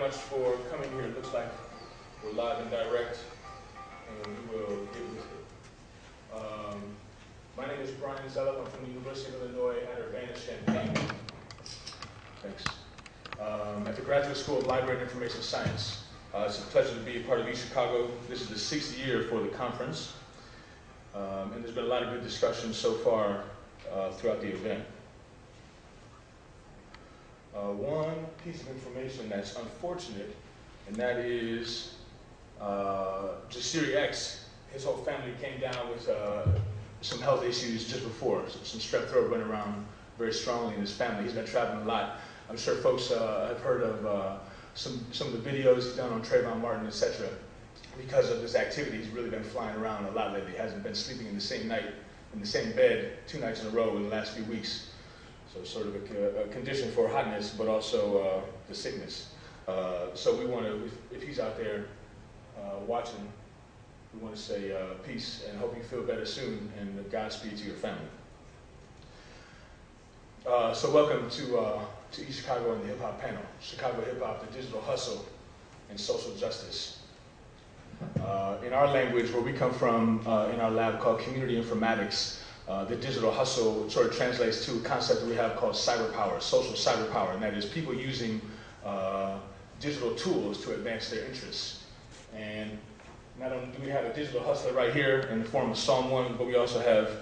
much for coming here. It looks like we're live and direct, and we will get with it. My name is Brian Zellup. I'm from the University of Illinois at Urbana-Champaign. Thanks. At the Graduate School of Library and Information Science. It's a pleasure to be a part of eChicago. This is the 6th year for the conference, and there's been a lot of good discussion so far throughout the event. One piece of information that's unfortunate, and that is Jasiri X, his whole family came down with some health issues just before. Some strep throat went around very strongly in his family. He's been traveling a lot. I'm sure folks have heard of some of the videos he's done on Trayvon Martin, etc. Because of this activity, he's really been flying around a lot lately. He hasn't been sleeping in the same night, in the same bed 2 nights in a row in the last few weeks. So sort of a condition for hotness, but also the sickness. So we want to, if he's out there watching, we want to say peace and hope you feel better soon, and Godspeed to your family. So welcome to eChicago and the Hip Hop panel. Chicago Hip Hop, the Digital Hustle, and Social Justice. In our language, where we come from, in our lab called Community Informatics, the digital hustle sort of translates to a concept that we have called cyberpower, social cyberpower, and that is people using digital tools to advance their interests. And not only do we have a digital hustler right here in the form of Psalm 1, but we also have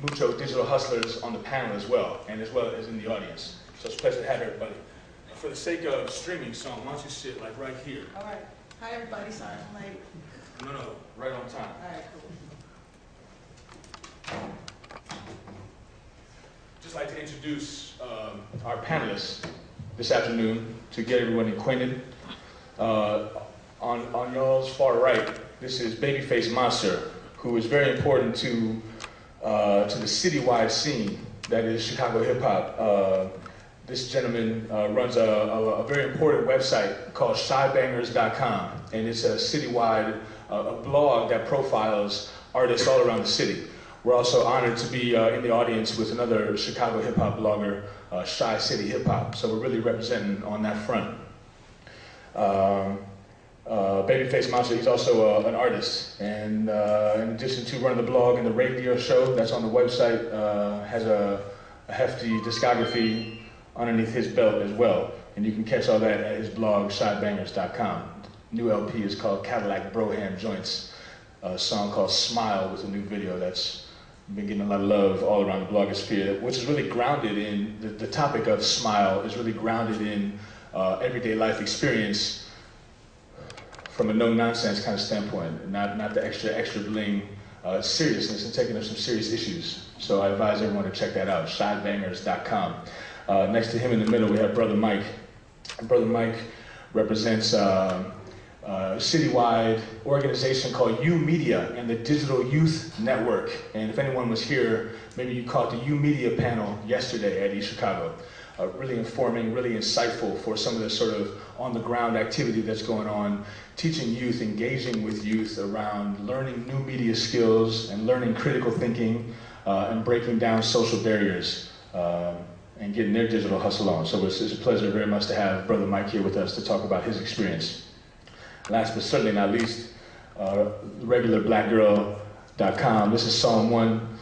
mucho digital hustlers on the panel as well as in the audience. So it's a pleasure to have everybody. For the sake of streaming, Psalm, why don't you sit like right here? All right. Hi everybody, sorry I'm late. No, right on time. All right, cool. Just like to introduce our panelists this afternoon to get everyone acquainted. On y'all's far right, this is Babyface Monster, who is very important to the citywide scene that is Chicago hip hop. This gentleman runs a very important website called shybangers.com, and it's a citywide a blog that profiles artists all around the city. We're also honored to be in the audience with another Chicago hip hop blogger, Shy City Hip Hop. So we're really representing on that front. Babyface Monster, he's also an artist. And in addition to running the blog and the radio show that's on the website, has a hefty discography underneath his belt as well. And you can catch all that at his blog, shybangers.com. New LP is called Cadillac Broham Joints. A song called Smile with a new video that's been getting a lot of love all around the blogosphere, which is really grounded in, the topic of smile is really grounded in everyday life experience from a no-nonsense kind of standpoint, not the extra bling seriousness and taking up some serious issues. So I advise everyone to check that out, shybangers.com. Next to him in the middle, we have Brother Mike. Brother Mike represents citywide organization called U Media and the Digital Youth Network. And if anyone was here, maybe you caught the U Media panel yesterday at eChicago. Really informing, really insightful for some of the sort of on-the-ground activity that's going on, teaching youth, engaging with youth around learning new media skills and learning critical thinking and breaking down social barriers and getting their digital hustle on. So it's a pleasure very much to have Brother Mike here with us to talk about his experience. Last but certainly not least, regularblackgirl.com. This is Psalm 1,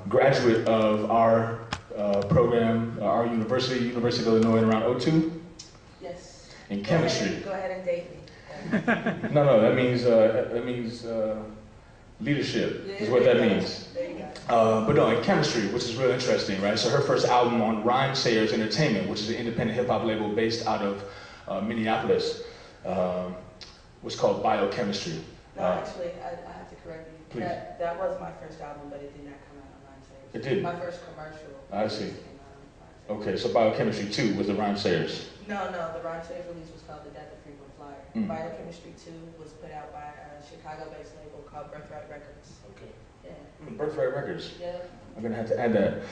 graduate of our program, our university of Illinois in around 02? Yes. In chemistry. Go ahead and date me. No, that means leadership is what that means. There you go. But no, in chemistry, which is really interesting, right? So her first album on Rhyme Sayers Entertainment, which is an independent hip hop label based out of Minneapolis, was called Biochemistry. No, actually, I have to correct you. Please. That was my first album, but it did not come out on Rhyme Sayers. It didn't? My first commercial. I see. Came out on Rhyme Sayers. Okay, so Biochemistry 2 was the Rhyme Sayers. No, the Rhyme Sayers release was called The Death of Frequent Flyer. Biochemistry 2 was put out by a Chicago-based label called Birthright Records. Okay. Yeah. Birthright Records. Yeah. I'm gonna have to add that.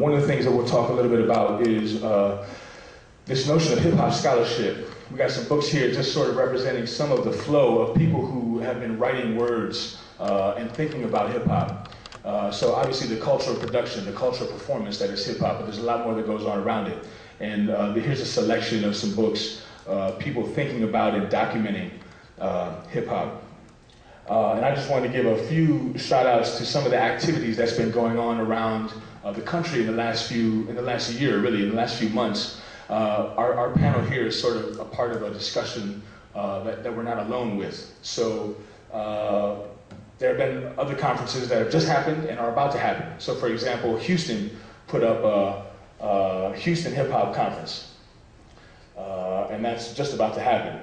One of the things that we'll talk a little bit about is this notion of hip-hop scholarship. We got some books here just sort of representing some of the flow of people who have been writing words and thinking about hip-hop. So obviously the cultural production, the cultural performance that is hip-hop, but there's a lot more that goes on around it. And here's a selection of some books, people thinking about and documenting hip hop. And I just wanted to give a few shout outs to some of the activities that's been going on around the country in the last year, really, in the last few months. Our panel here is sort of a part of a discussion that we're not alone with. So there have been other conferences that have just happened and are about to happen. So for example, Houston put up a Houston Hip Hop Conference. And that's just about to happen.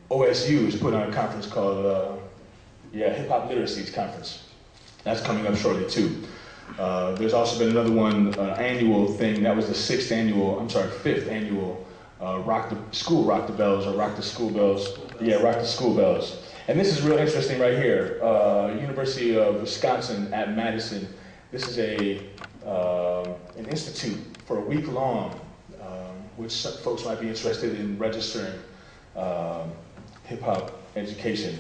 OSU has put on a conference called Hip Hop Literacies Conference. That's coming up shortly too. There's also been another one, annual thing, that was the fifth annual Rock the School Bells. Rock the School Bells. And this is real interesting right here. University of Wisconsin at Madison. This is an institute for a week long, which some folks might be interested in registering hip-hop education.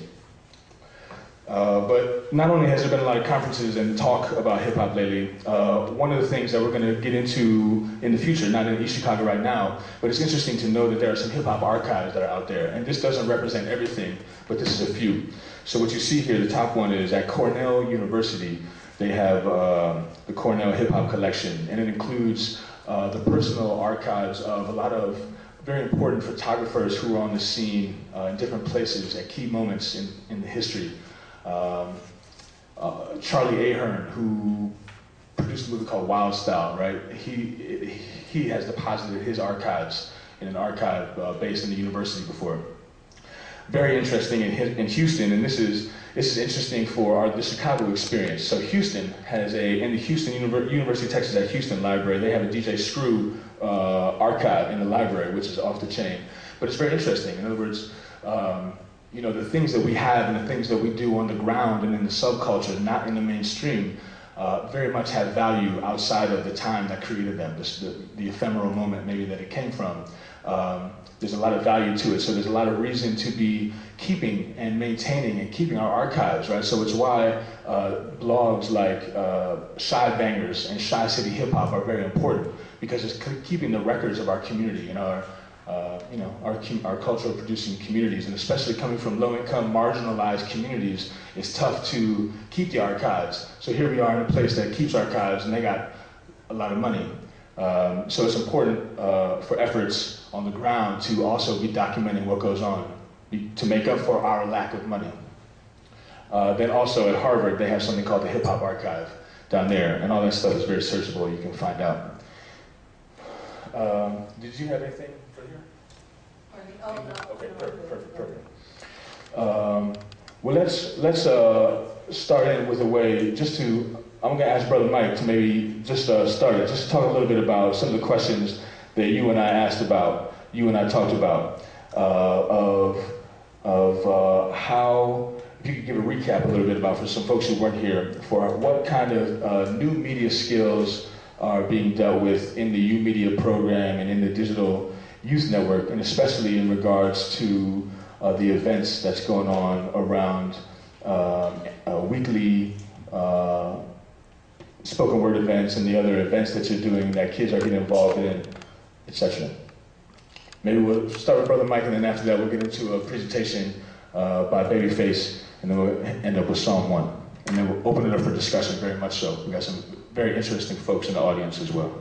But not only has there been a lot of conferences and talk about hip-hop lately, one of the things that we're going to get into in the future, not in eChicago right now, but it's interesting to know that there are some hip-hop archives that are out there. And this doesn't represent everything, but this is a few. So what you see here, the top one is at Cornell University. They have the Cornell Hip-Hop Collection, and it includes the personal archives of a lot of very important photographers who were on the scene in different places at key moments in the history. Charlie Ahern, who produced a movie called Wild Style, right? He has deposited his archives in an archive based in the university before. Very interesting in Houston, and this is interesting for the Chicago experience. So Houston has in the Houston University of Texas at Houston Library, they have a DJ Screw archive in the library, which is off the chain. But it's very interesting. In other words, the things that we have and the things that we do on the ground and in the subculture, not in the mainstream, very much have value outside of the time that created them, the ephemeral moment maybe that it came from. There's a lot of value to it, so there's a lot of reason to be keeping and maintaining and keeping our archives, right? So it's why blogs like Shy Bangers and Shy City Hip Hop are very important, because it's keeping the records of our community and our cultural producing communities, and especially coming from low-income, marginalized communities, it's tough to keep the archives. So here we are in a place that keeps archives, and they got a lot of money. So it's important for efforts on the ground to also be documenting what goes on, to make up for our lack of money. Then also at Harvard, they have something called the Hip Hop Archive down there, and all that stuff is very searchable. You can find out. Did you have anything for here? Oh, no. Okay, perfect. Well, let's start in with a way just to. I'm going to ask Brother Mike to maybe just start it, just talk a little bit about some of the questions that you and I talked about, of how, if you could give a recap a little bit about, for some folks who weren't here, for what kind of new media skills are being dealt with in the U Media program and in the Digital Youth Network, and especially in regards to the events that's going on around weekly spoken word events and the other events that you're doing that kids are getting involved in, etc. Maybe we'll start with Brother Mike, and then after that we'll get into a presentation by Babyface, and then we'll end up with Psalm 1. And then we'll open it up for discussion, very much so. We got some very interesting folks in the audience as well.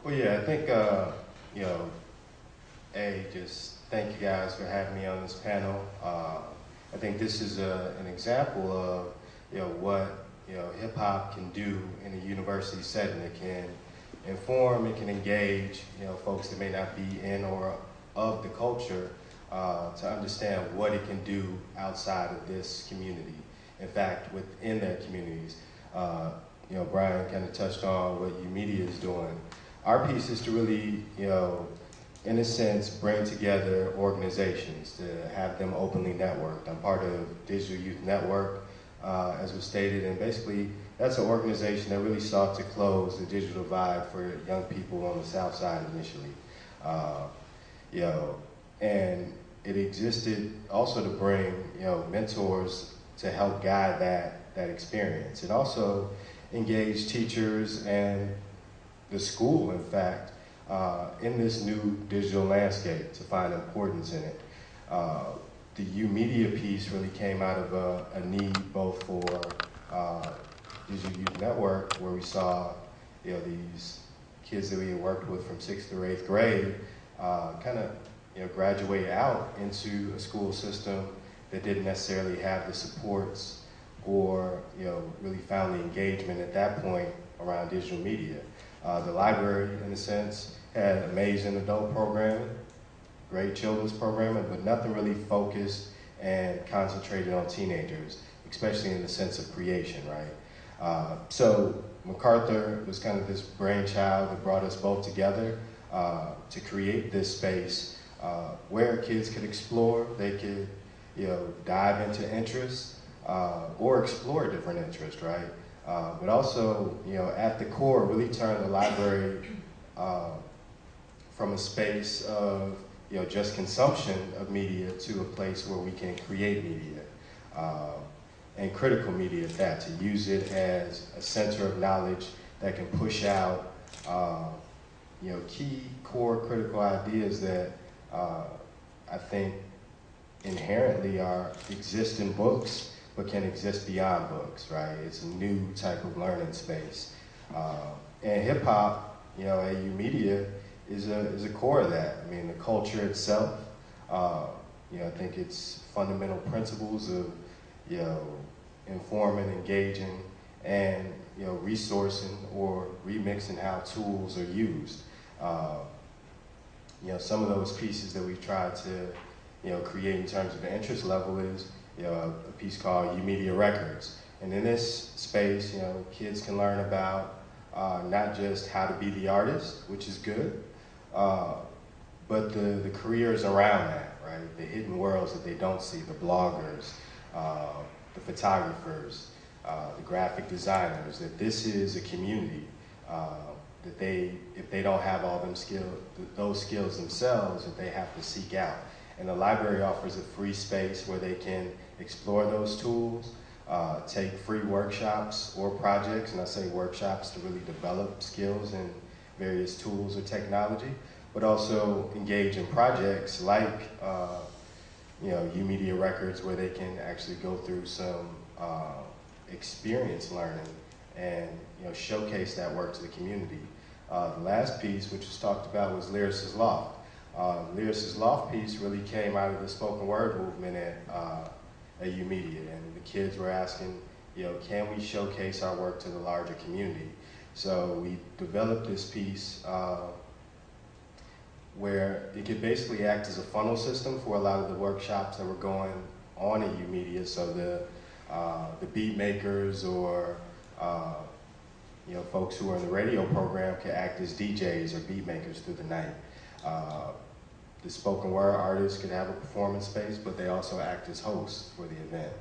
Well, yeah, I think, just thank you guys for having me on this panel. I think this is an example of, what hip hop can do in a university setting. It can inform, it can engage, folks that may not be in or of the culture to understand what it can do outside of this community. In fact, within their communities. Brian kind of touched on what U Media is doing. Our piece is to really, in a sense, bring together organizations, to have them openly networked. I'm part of Digital Youth Network, as was stated, and basically that's an organization that really sought to close the digital divide for young people on the South Side initially. And it existed also to bring, mentors to help guide that experience, and also engage teachers and the school, in fact, in this new digital landscape to find importance in it. The U Media piece really came out of a need both for Digital Youth Network, where we saw these kids that we had worked with from 6th through 8th grade kind of graduate out into a school system that didn't necessarily have the supports or really found the engagement at that point around digital media. The library, in a sense, had amazing adult programming, great children's programming, but nothing really focused and concentrated on teenagers, especially in the sense of creation, right? So MacArthur was kind of this brainchild that brought us both together to create this space where kids could explore, they could dive into interests or explore different interests, right? But also, at the core, really turn the library from a space of just consumption of media to a place where we can create media and critical media at that, to use it as a center of knowledge that can push out key core critical ideas that I think inherently exist in books but can exist beyond books, right? It's a new type of learning space. And hip hop, AU Media is a core of that. I mean, the culture itself, I think its fundamental principles of, informing, engaging, and, resourcing or remixing how tools are used. Some of those pieces that we've tried to, create in terms of the interest level is, a piece called U Media Records. And in this space, kids can learn about not just how to be the artist, which is good, but the careers around that, right? The hidden worlds that they don't see, the bloggers, the photographers, the graphic designers, that this is a community that if they don't have all those skills themselves, that they have to seek out. And the library offers a free space where they can explore those tools, take free workshops or projects, and I say workshops to really develop skills in various tools or technology, but also engage in projects like U Media Records, where they can actually go through some experience learning and showcase that work to the community. The last piece, which was talked about, was Lyricist Loft. Lyricist Loft piece really came out of the spoken word movement at AU Media, and the kids were asking, can we showcase our work to the larger community? So we developed this piece where it could basically act as a funnel system for a lot of the workshops that were going on at U Media. So the beat makers or folks who are in the radio program could act as DJs or beat makers through the night. The spoken word artists could have a performance space, but they also act as hosts for the event.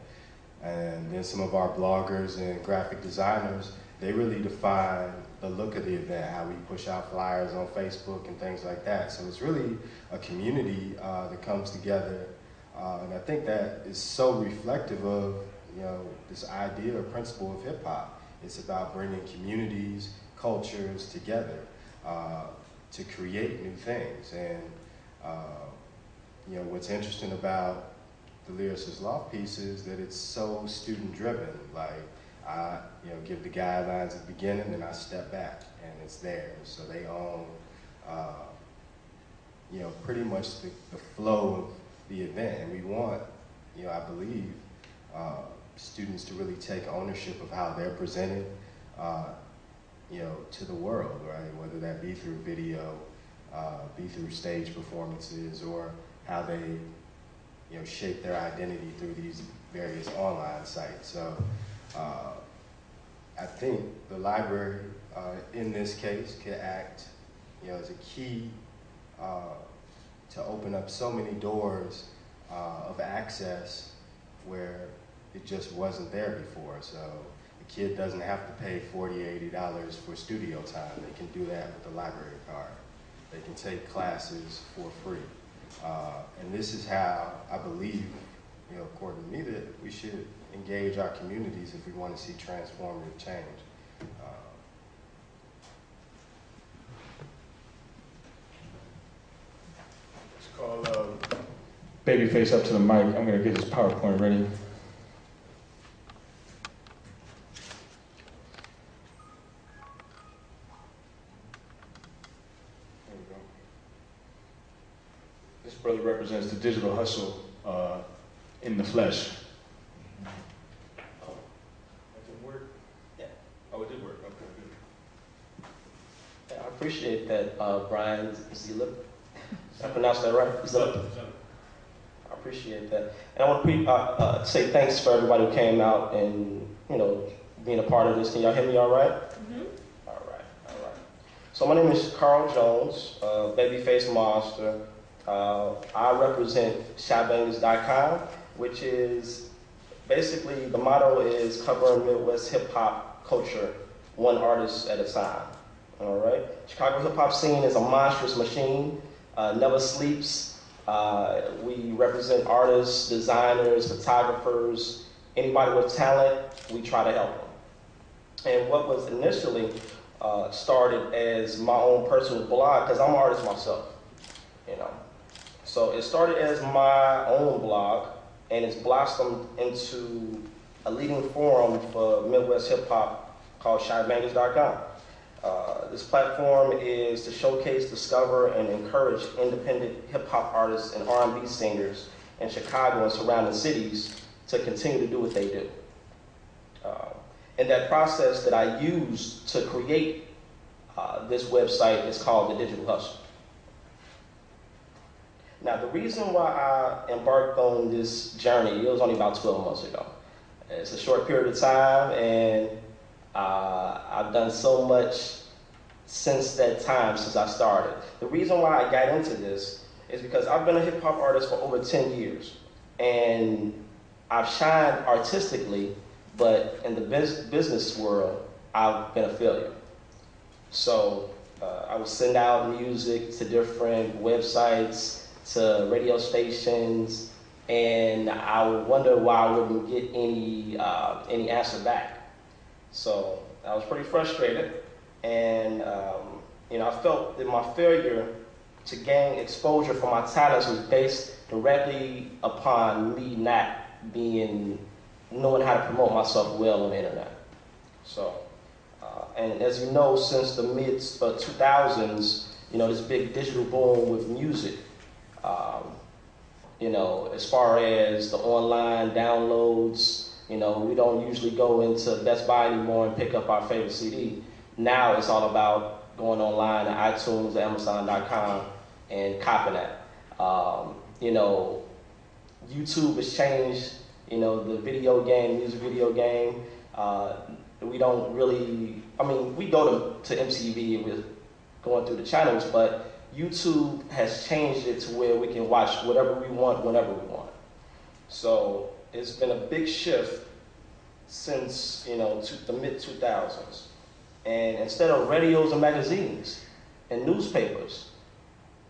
And then some of our bloggers and graphic designers, they really define the look of the event, how we push out flyers on Facebook and things like that. So it's really a community that comes together. And I think that is so reflective of this idea or principle of hip hop. It's about bringing communities, cultures together to create new things. And what's interesting about the Lyricist Loft piece is that it's so student driven. Like, I give the guidelines at the beginning, and I step back, and it's there. So they own, pretty much the flow of the event. And we want, I believe, students to really take ownership of how they're presented, to the world, right? Whether that be through video, be through stage performances, or how they, shape their identity through these various online sites. So I think the library, in this case, could act, as a key to open up so many doors of access where it just wasn't there before. So the kid doesn't have to pay $40, $80 for studio time. They can do that with the library card. They can take classes for free. And this is how I believe, according to me, that we should engage our communities if we want to see transformative change. Babyface up to the mic. I'm gonna get his PowerPoint ready. There we go. This brother represents the digital hustle in the flesh. Oh, that didn't work? Yeah. Oh, it did work. Okay, good. I appreciate that, Brian Zilip. Did I pronounce that right? Zilip. I appreciate that. And I want to say thanks for everybody who came out and, being a part of this. Can y'all hear me all right? Mm-hmm. All right. So my name is Carl Jones, Babyface Monster. I represent ShyBangers.com, which is basically the motto is covering Midwest hip hop culture, one artist at a time. All right. Chicago hip hop scene is a monstrous machine, never sleeps. We represent artists, designers, photographers, anybody with talent. We try to help them. And what was initially started as my own personal blog, because I'm an artist myself, So it started as my own blog, and it's blossomed into a leading forum for Midwest hip hop called ShyBangers.com. This platform is to showcase, discover, and encourage independent hip hop artists and R&B singers in Chicago and surrounding cities to continue to do what they do. And that process that I used to create this website is called the Digital Hustle. Now, the reason why I embarked on this journey, it was only about 12 months ago. It's a short period of time, and I've done so much since that time, since I started. The reason why I got into this is because I've been a hip hop artist for over 10 years, and I've shined artistically, but in the business world, I've been a failure. So I would send out music to different websites, to radio stations, and I would wonder why I wouldn't get any answer back. So I was pretty frustrated, and I felt that my failure to gain exposure for my talents was based directly upon me not knowing how to promote myself well on the internet. So, and as you know, since the mid 2000s, this big digital boom with music. As far as the online downloads, we don't usually go into Best Buy anymore and pick up our favorite CD. Now it's all about going online to iTunes, Amazon.com, and copying that. YouTube has changed, the music video game. We don't really, we go to MTV and we're going through the channels, but YouTube has changed it to where we can watch whatever we want, whenever we want. So it's been a big shift since, the mid-2000s. And instead of radios and magazines and newspapers,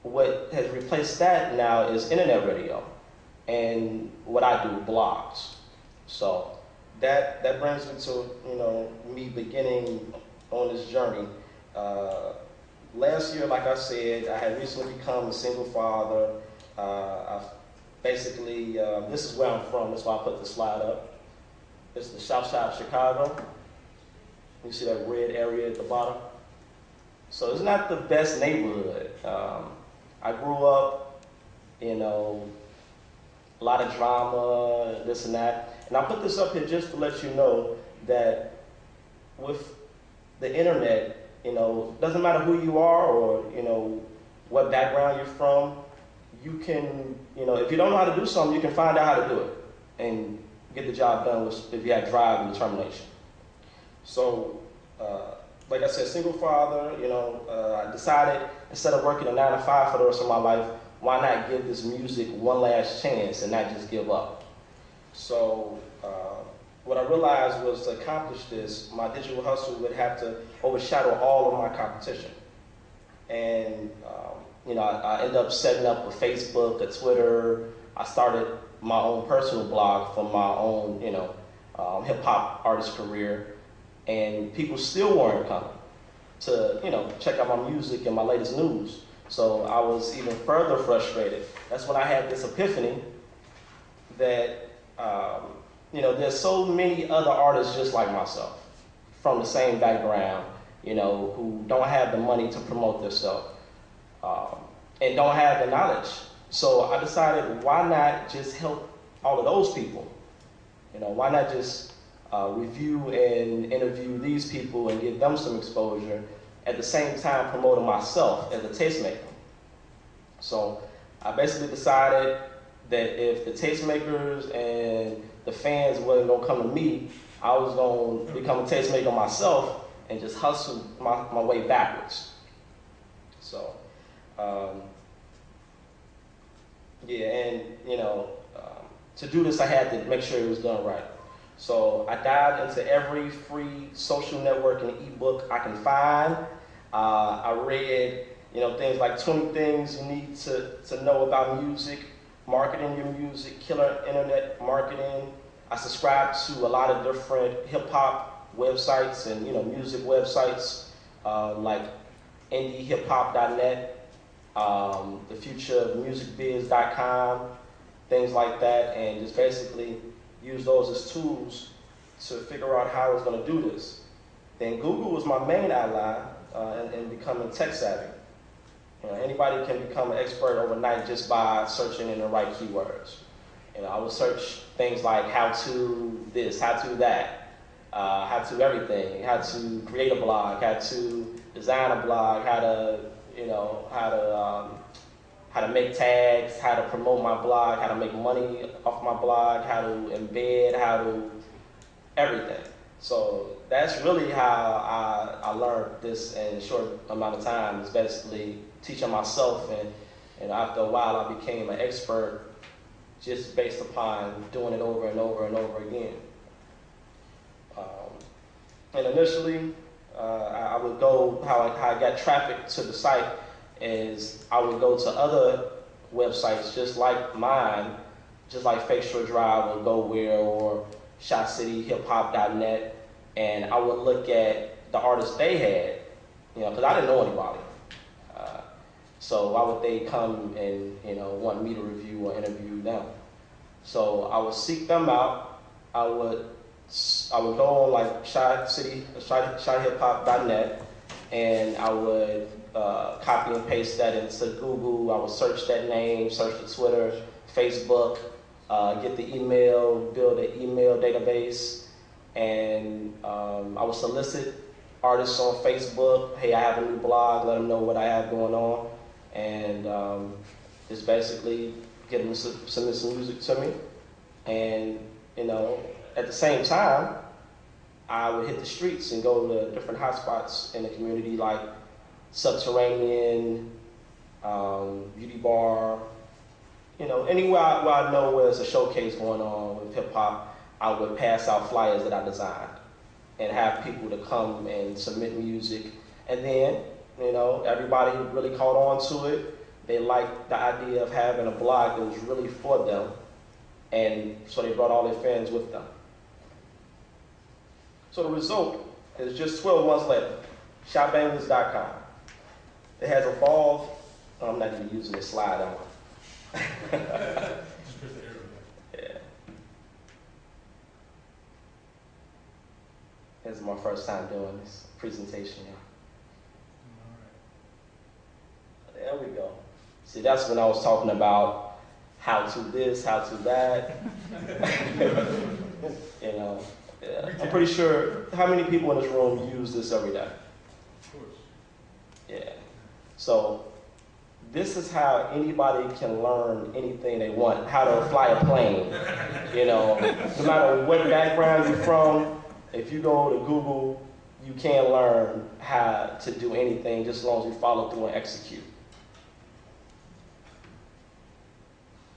what has replaced that now is internet radio and what I do, blogs. So that brings me to, me beginning on this journey. Last year, like I said, I had recently become a single father. Basically, this is where I'm from. That's why I put the slide up. It's the south side of Chicago. You see that red area at the bottom? So it's not the best neighborhood. I grew up, a lot of drama, this and that. And I put this up here just to let you know that with the internet, doesn't matter who you are or, what background you're from, you can, if you don't know how to do something, you can find out how to do it and get the job done if you have drive and determination. So, like I said, single father, I decided instead of working a 9 to 5 for the rest of my life, why not give this music one last chance and not just give up? So, what I realized was to accomplish this, my digital hustle would have to overshadow all of my competition. And, I ended up setting up a Facebook, a Twitter. I started my own personal blog for my own, hip-hop artist career. And people still weren't coming to, check out my music and my latest news. So I was even further frustrated. That's when I had this epiphany that, there's so many other artists just like myself from the same background, who don't have the money to promote themselves and don't have the knowledge. So I decided, why not just help all of those people? Why not just review and interview these people and give them some exposure, at the same time promoting myself as a tastemaker. So I basically decided that if the tastemakers and the fans wasn't gonna come to me, I was gonna become a tastemaker myself and just hustle my way backwards. So, to do this, I had to make sure it was done right. So I dived into every free social network and ebook I can find. I read, things like 20 things you need to know about music, marketing your music, killer internet marketing. I subscribed to a lot of different hip hop websites and music websites like indiehiphop.net, thefutureofmusicbiz.com, things like that, and just basically use those as tools to figure out how I was going to do this. Then Google was my main ally in becoming tech savvy. Anybody can become an expert overnight just by searching in the right keywords. I would search things like how to this, how to that, how to everything, how to create a blog, how to design a blog, how to make tags, how to promote my blog, how to make money off my blog, how to embed, how to everything. So that's really how I learned this in a short amount of time, is basically teaching myself, and after a while I became an expert just based upon doing it over and over and over again. And initially, I would go, how I got traffic to the site is I would go to other websites just like mine, just like Fake Shore Drive or GoWhere or ShotCityHipHop.net, and I would look at the artists they had, because I didn't know anybody. So why would they come and want me to review or interview them? So I would seek them out. I would go on like ShotHipHop.net, and I would copy and paste that into Google. I would search that name, search the Twitter, Facebook, get the email, build an email database, and I would solicit artists on Facebook. Hey, I have a new blog. Let them know what I have going on, and just basically get them to submit some music to me. And at the same time, I would hit the streets and go to different hotspots in the community, like Subterranean, Beauty Bar, anywhere where I know where there's a showcase going on with hip hop. I would pass out flyers that I designed and have people to come and submit music. And then, everybody really caught on to it. They liked the idea of having a blog that was really for them. And so they brought all their fans with them. So the result is just 12 months later, shopbangers.com. It has evolved. I'm not even using this slide, am I? Yeah. This is my first time doing this presentation, y'all. There we go. See, that's when I was talking about how to this, how to that. I'm pretty sure, how many people in this room use this every day? Of course. Yeah. So this is how anybody can learn anything they want, how to fly a plane. No matter what background you're from, if you go to Google, you can learn how to do anything just as long as you follow through and execute.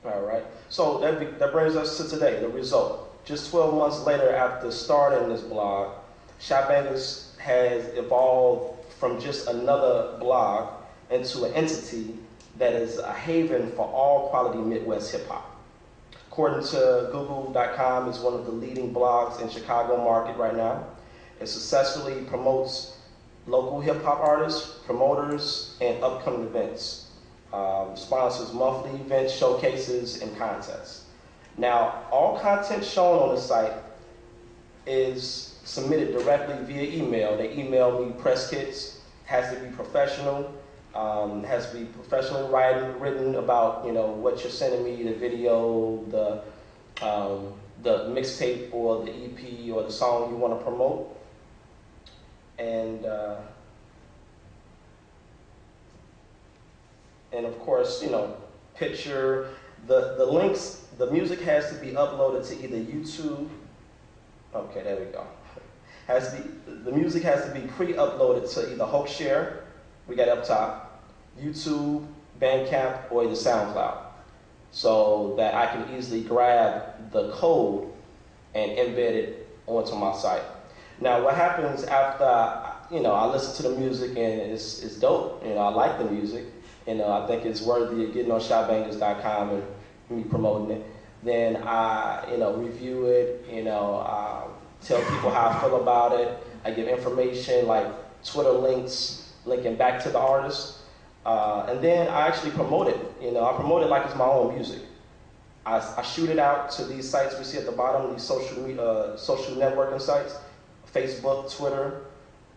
All right. So that brings us to today, the result. Just 12 months later after starting this blog, Shopbangers has evolved from just another blog into an entity that is a haven for all quality Midwest hip hop. According to Google.com, it's one of the leading blogs in Chicago market right now. It successfully promotes local hip hop artists, promoters, and upcoming events. sponsors monthly events, showcases, and contests. Now, all content shown on the site is submitted directly via email. They email me press kits, has to be professional, has to be professionally written about, you know, what you're sending me, the video, the mixtape or the EP or the song you want to promote. And of course, you know, picture, the links, the music has to be uploaded to either YouTube. Okay, there we go. The music has to be pre-uploaded to either Hookshare, we got up top, YouTube, Bandcamp, or either SoundCloud, so that I can easily grab the code and embed it onto my site. Now, what happens after I listen to the music and it's dope. You know, I like the music. You know, I think it's worthy of getting on shopbangers.com and me promoting it. Then I, review it. Tell people how I feel about it. I give information like Twitter links, linking back to the artist. And then I actually promote it. I promote it like it's my own music. I shoot it out to these sites we see at the bottom, these social networking sites, Facebook, Twitter.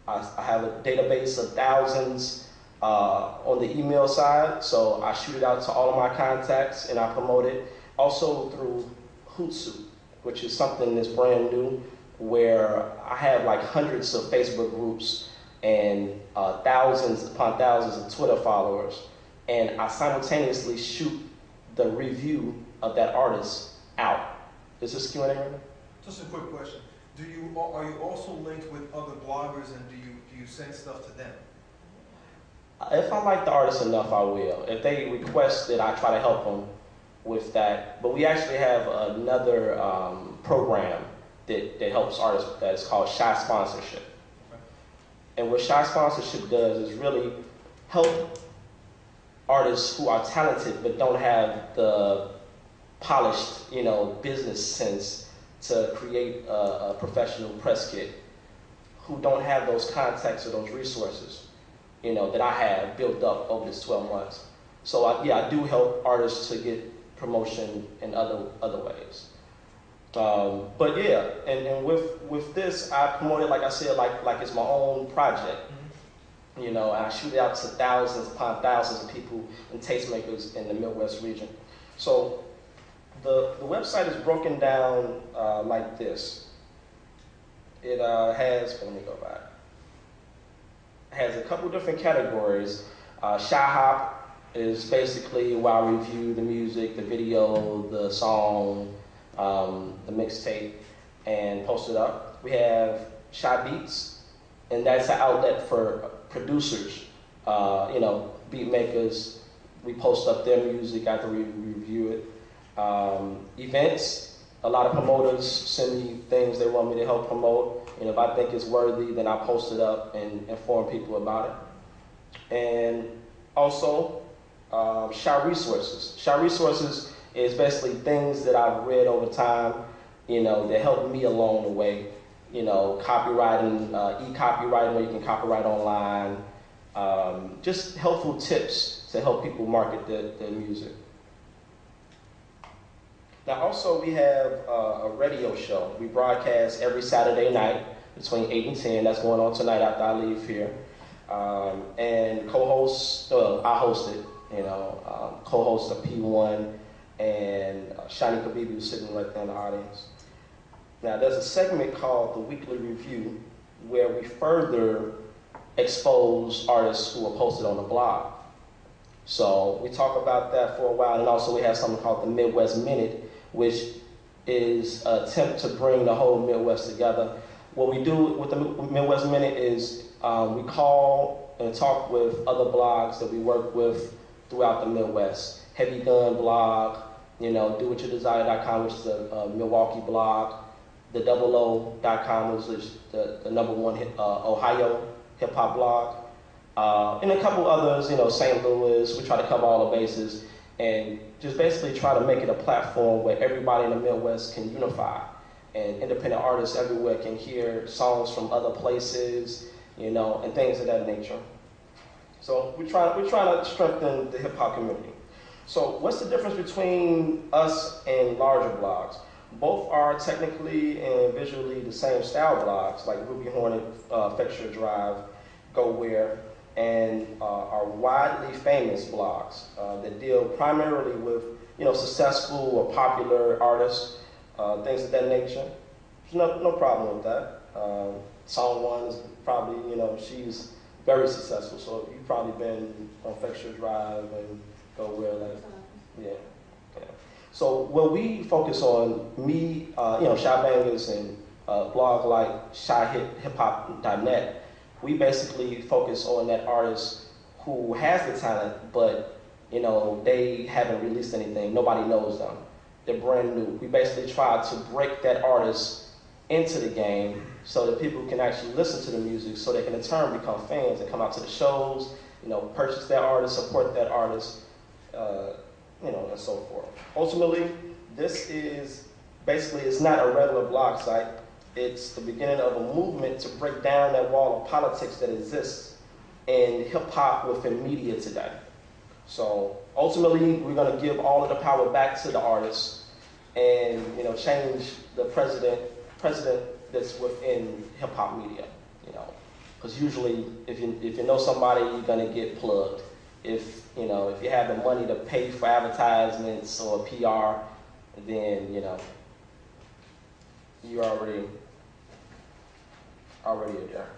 I have a database of thousands on the email side, so I shoot it out to all of my contacts and I promote it. Also through Hootsuite, which is something that's brand new, where I have like hundreds of Facebook groups and thousands upon thousands of Twitter followers, and I simultaneously shoot the review of that artist out. Is this Q&A right now? Just a quick question. Are you also linked with other bloggers, and do you send stuff to them? If I like the artist enough, I will. If they request it, I try to help them with that. But we actually have another program that helps artists that is called Shy Sponsorship. Okay. And what Shy Sponsorship does is really help artists who are talented but don't have the polished, business sense to create a professional press kit, who don't have those contacts or those resources, that I have built up over this 12 months. So I do help artists to get promotion in other ways. But yeah, and with this, I promote it, like I said, like it's my own project. Mm-hmm. And I shoot it out to thousands upon thousands of people and tastemakers in the Midwest region. So the website is broken down like this. It has, let me go back. It has a couple different categories. Shy Hop is basically where I review the music, the video, the song, the mixtape, and post it up. We have Shy Beats, and that's an outlet for producers, beat makers. We post up their music after we review it. Events, a lot of promoters send me things they want me to help promote. If I think it's worthy, then I post it up and inform people about it. And also, Shy Resources. Shy Resources is basically things that I've read over time, that help me along the way. Copywriting, e-copywriting, where you can copyright online. Just helpful tips to help people market their music. Now also we have a radio show. We broadcast every Saturday night between 8 and 10. That's going on tonight after I leave here. And I host it, co-host of P1 and Shani Kabibi, who's sitting right there in the audience. Now there's a segment called The Weekly Review where we further expose artists who are posted on the blog. So we talk about that for a while, and also we have something called the Midwest Minute, which is an attempt to bring the whole Midwest together. What we do with the Midwest Minute is we call and talk with other blogs that we work with throughout the Midwest. Heavy Gun blog, DoWhatYouDesire.com, which is a Milwaukee blog. The DoubleO.com, which is the #1 Ohio hip hop blog. And a couple others, St. Louis. We try to cover all the bases and just basically try to make it a platform where everybody in the Midwest can unify, and independent artists everywhere can hear songs from other places, and things of that nature. So we're trying to strengthen the hip hop community. So what's the difference between us and larger blogs? Both are technically and visually the same style blogs, like Ruby Hornet, Fetcher Drive, Go Where, and are widely famous blogs that deal primarily with successful or popular artists, things of that nature. There's no problem with that. Song One is probably, she's very successful, so you've probably been on Fetcher Drive and Go Where, like, yeah. So what we focus on, me, Shy Bangers and blog like shyhiphop.net, we basically focus on that artist who has the talent, but they haven't released anything. Nobody knows them. They're brand new. We basically try to break that artist into the game so that people can actually listen to the music, so they can in turn become fans and come out to the shows, purchase that artist, support that artist, and so forth. Ultimately, this is basically, it's not a regular blog site. It's the beginning of a movement to break down that wall of politics that exists in hip hop within media today. So ultimately, we're going to give all of the power back to the artists and change the precedent that's within hip hop media. Because usually, if you know somebody, you're going to get plugged. If you have the money to pay for advertisements or PR, then you're already there.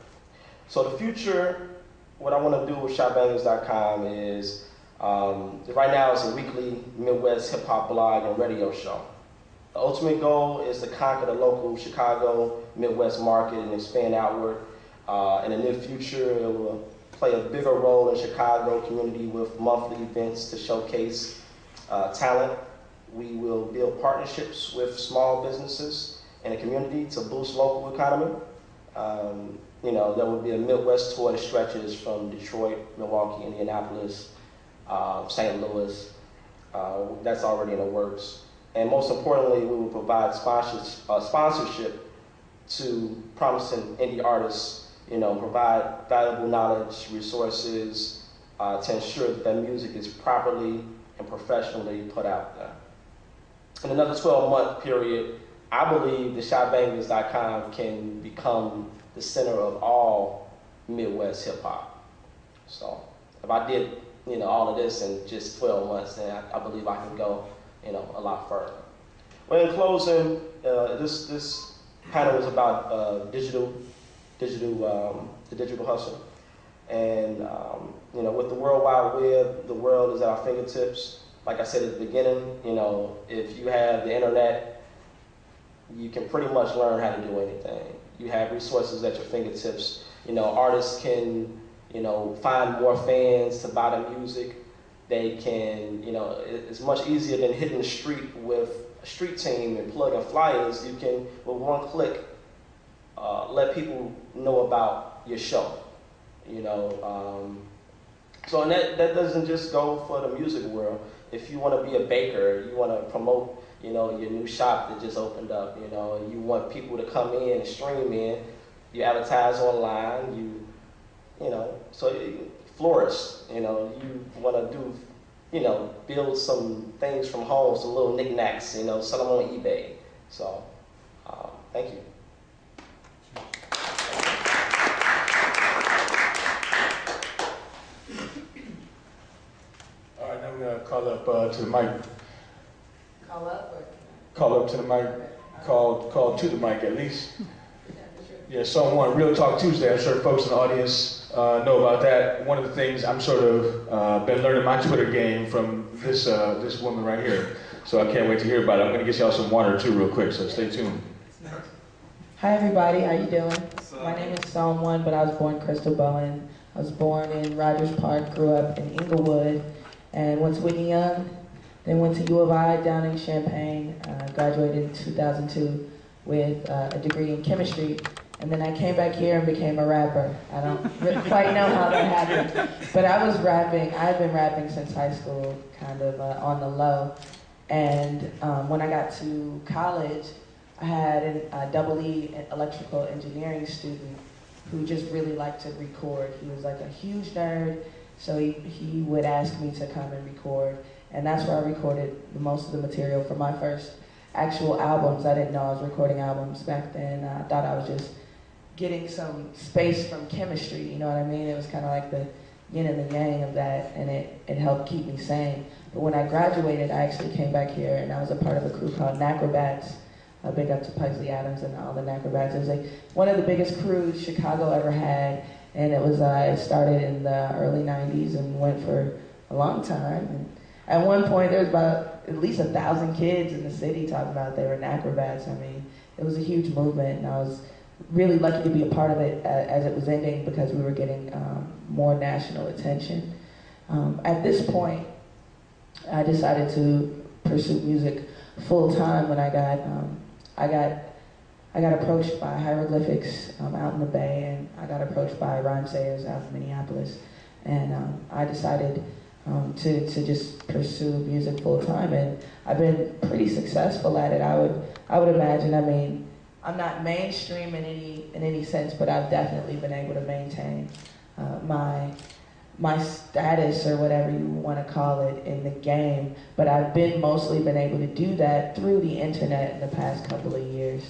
So the future, what I want to do with shopbangers.com is, right now it's a weekly Midwest hip hop blog and radio show. The ultimate goal is to conquer the local Chicago Midwest market and expand outward. In the near future, it will play a bigger role in Chicago community with monthly events to showcase talent. We will build partnerships with small businesses in the community to boost local economy. There will be a Midwest tour that stretches from Detroit, Milwaukee, Indianapolis, St. Louis. That's already in the works. And most importantly, we will provide sponsorship to promising indie artists, provide valuable knowledge, resources to ensure that music is properly and professionally put out there. In another 12-month period, I believe that shopbangers.com can become the center of all Midwest hip hop. So if I did, all of this in just 12 months, then I believe I can go, a lot further. Well, in closing, this panel is about the digital hustle. And, with the World Wide Web, the world is at our fingertips. Like I said at the beginning, if you have the internet, you can pretty much learn how to do anything. You have resources at your fingertips. Artists can, find more fans to buy the music. They can, it's much easier than hitting the street with a street team and plugging flyers. You can, with one click, let people know about your show. So and that doesn't just go for the music world. If you want to be a baker, you want to promote, your new shop that just opened up, and you want people to come in and stream in, you advertise online, so florist, you want to do, build some things from home, some little knickknacks, sell them on eBay. So, thank you. All right, now we're going to call up to the mic. Call up or? Call up to the mic. Call to the mic at least. Yeah, Song One, Real Talk Tuesday. I'm sure folks in the audience know about that. One of the things I'm sort of been learning my Twitter game from this woman right here. So I can't wait to hear about it. I'm going to get y'all some water too real quick, so stay tuned. Hi everybody, how you doing? My name is Song One, but I was born Crystal Bowen. I was born in Rogers Park, grew up in Inglewood, and went to Whitney Young, then went to U of I down in Champaign, graduated in 2002 with a degree in chemistry, and then I came back here and became a rapper. I don't quite know how that happened, but I was rapping. I've been rapping since high school, kind of on the low, and when I got to college, I had a double E electrical engineering student who just really liked to record. He was like a huge nerd, So he would ask me to come and record, and that's where I recorded most of the material for my first actual albums. I didn't know I was recording albums back then. I thought I was just getting some space from chemistry, you know what I mean? It was kind of like the yin and the yang of that, and it helped keep me sane. But when I graduated, I actually came back here, and I was a part of a crew called Nacrobats. Big up to Paisley Adams and all the Nacrobats. It was like one of the biggest crews Chicago ever had, and it was it started in the early 90s and went for a long time. And at one point, there was about at least 1,000 kids in the city talking about they were Nacrobats. I mean, it was a huge movement, and I was really lucky to be a part of it as it was ending, because we were getting more national attention. At this point, I decided to pursue music full time when I got approached by Hieroglyphics out in the Bay, and I got approached by Rhyme Sayers out in Minneapolis, and I decided to just pursue music full time, and I've been pretty successful at it. I would imagine. I mean, I'm not mainstream in any sense, but I've definitely been able to maintain my status, or whatever you want to call it, in the game. But I've mostly been able to do that through the internet in the past couple of years.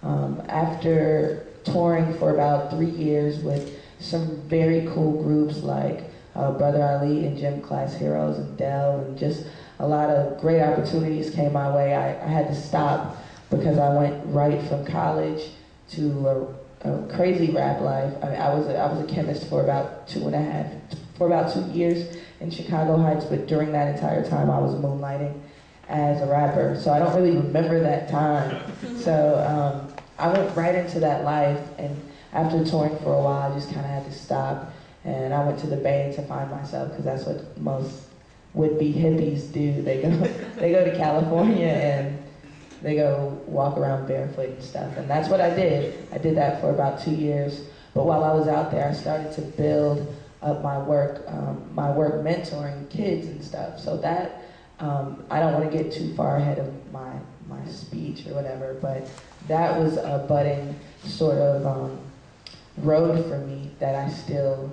After touring for about 3 years with some very cool groups like Brother Ali and Gym Class Heroes and Dell, and just a lot of great opportunities came my way, I had to stop, because I went right from college to a crazy rap life. I mean, I was a chemist for about 2 years in Chicago Heights, but during that entire time I was moonlighting as a rapper. So I don't really remember that time. So I went right into that life, and after touring for a while, I just kind of had to stop, and I went to the Bay to find myself, because that's what most would-be hippies do. They go to California and they go walk around barefoot and stuff, and that's what I did. I did that for about 2 years, but while I was out there, I started to build up my work mentoring kids and stuff. So that, I don't want to get too far ahead of my speech or whatever, but that was a budding sort of road for me that I still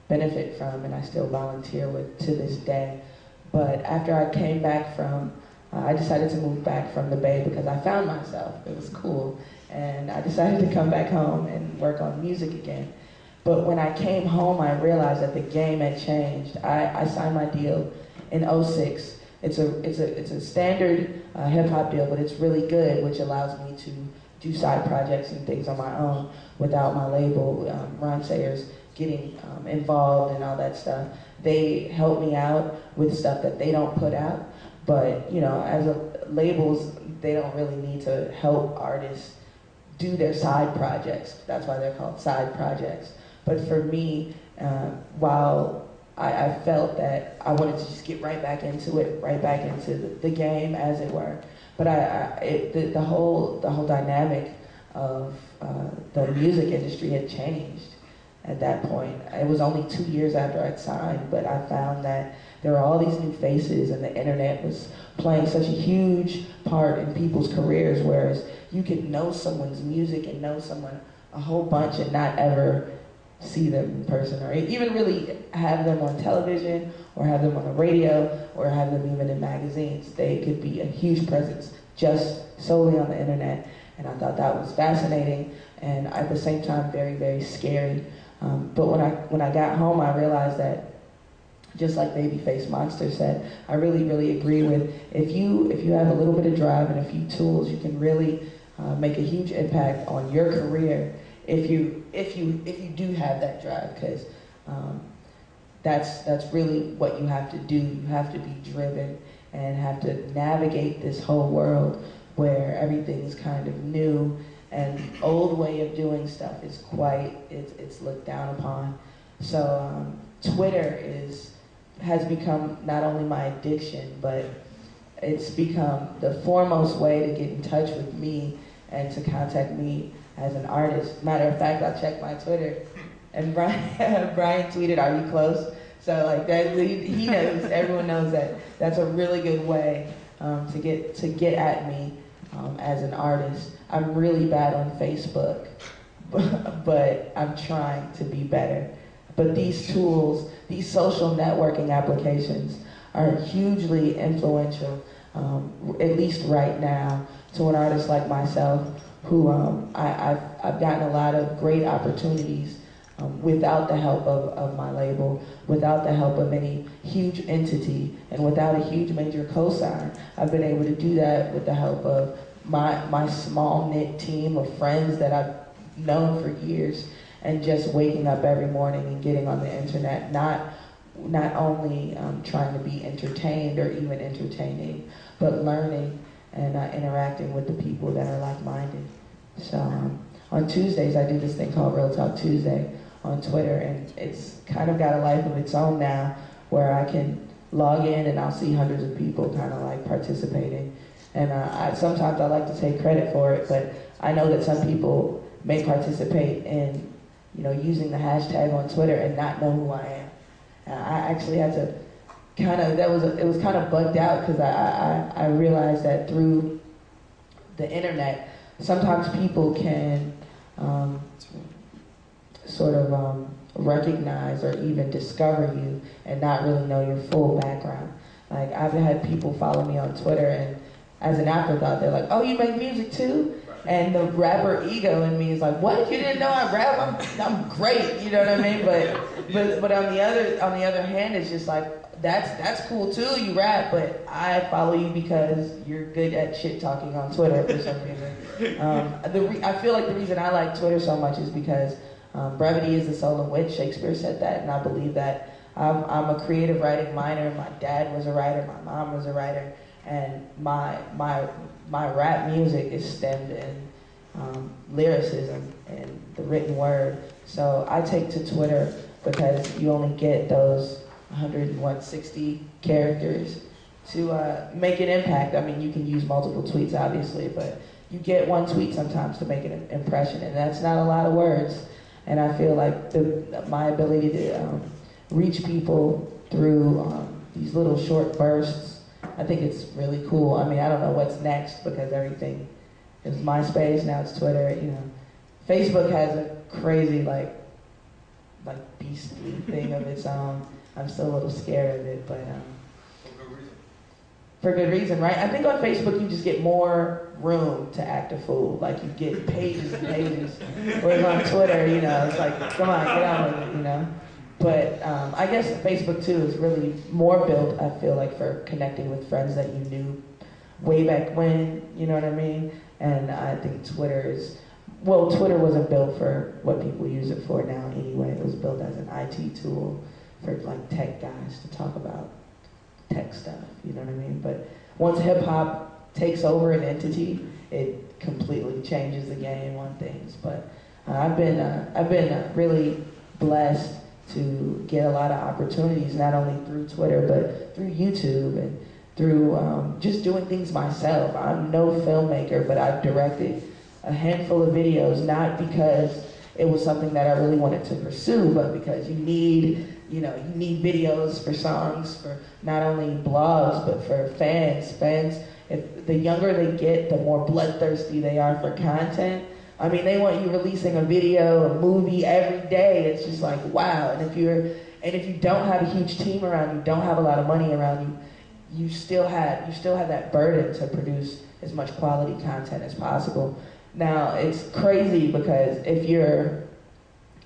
benefit from, and I still volunteer with to this day. But after I came back from I decided to move back from the Bay because I found myself. It was cool. And I decided to come back home and work on music again. But when I came home, I realized that the game had changed. I signed my deal in '06. It's a standard hip-hop deal, but it's really good, which allows me to do side projects and things on my own without my label, Rhyme Sayers, getting involved and all that stuff. They help me out with stuff that they don't put out. But, you know, as labels, they don't really need to help artists do their side projects. That's why they're called side projects. But for me, while I felt that I wanted to just get right back into it, right back into the game, as it were. But the whole dynamic of the music industry had changed at that point. It was only 2 years after I'd signed, but I found that there were all these new faces, and the internet was playing such a huge part in people's careers, whereas you could know someone's music and know someone a whole bunch and not ever see them in person, or even really have them on television, or have them on the radio, or have them even in magazines. They could be a huge presence just solely on the internet, and I thought that was fascinating, and at the same time very, very scary. But when I got home, I realized that, just like Babyface Monster said, I really, really agree with, if you have a little bit of drive and a few tools, you can really make a huge impact on your career if you do have that drive, because that's really what you have to do. You have to be driven and have to navigate this whole world where everything is kind of new, and the old way of doing stuff is it's looked down upon. So Twitter has become not only my addiction, but it's become the foremost way to get in touch with me and to contact me as an artist. Matter of fact, I checked my Twitter, and Brian tweeted, "Are you close?" So like that, he knows. Everyone knows that that's a really good way to get at me as an artist. I'm really bad on Facebook, but I'm trying to be better. But these tools, these social networking applications are hugely influential, at least right now, to an artist like myself, who I've gotten a lot of great opportunities without the help of my label, without the help of any huge entity, and without a huge major cosign. I've been able to do that with the help of my small knit team of friends that I've known for years, and just waking up every morning and getting on the internet, not only trying to be entertained or even entertaining, but learning and interacting with the people that are like-minded. So on Tuesdays, I do this thing called Real Talk Tuesday on Twitter, and it's kind of got a life of its own now, where I can log in and I'll see hundreds of people kind of like participating. And sometimes I like to take credit for it, but I know that some people may participate in, using the hashtag on Twitter and not know who I am. I actually had to it was kind of bugged out, because I realized that through the internet, sometimes people can recognize or even discover you and not really know your full background. Like, I've had people follow me on Twitter, and as an afterthought, they're like, "Oh, you make music too?" And the rapper ego in me is like, "What? You didn't know I rap? I'm great." You know what I mean? But on the other hand, it's just like, that's cool too. You rap, but I follow you because you're good at shit talking on Twitter for some reason. I feel like the reason I like Twitter so much is because brevity is the soul of wit. Shakespeare said that, and I believe that. I'm a creative writing minor. My dad was a writer. My mom was a writer. And my rap music is stemmed in lyricism and the written word. So I take to Twitter because you only get those 160 characters to make an impact. I mean, you can use multiple tweets, obviously, but you get one tweet sometimes to make an impression, and that's not a lot of words. And I feel like my ability to reach people through these little short bursts, I think it's really cool. I mean, I don't know what's next, because everything is MySpace, now it's Twitter, Facebook has a crazy, like beastly thing of its own. I'm still a little scared of it, but for good reason, right? I think on Facebook you just get more room to act a fool. Like, you get pages and pages. Whereas on Twitter, it's like, come on, get on with it, But I guess Facebook too is really more built, I feel like, for connecting with friends that you knew way back when, you know what I mean? And I think Twitter wasn't built for what people use it for now anyway. It was built as an IT tool for like tech guys to talk about tech stuff, you know what I mean? But once hip hop takes over an entity, it completely changes the game on things. But I've been really blessed to get a lot of opportunities, not only through Twitter, but through YouTube and through just doing things myself. I'm no filmmaker, but I've directed a handful of videos, not because it was something that I really wanted to pursue, but because you need videos for songs, for not only blogs, but for fans. If the younger they get, the more bloodthirsty they are for content. I mean, they want you releasing a video, a movie every day. It's just like, wow. And if you don't have a huge team around you, don't have a lot of money around you, you still have that burden to produce as much quality content as possible. Now, it's crazy because if you're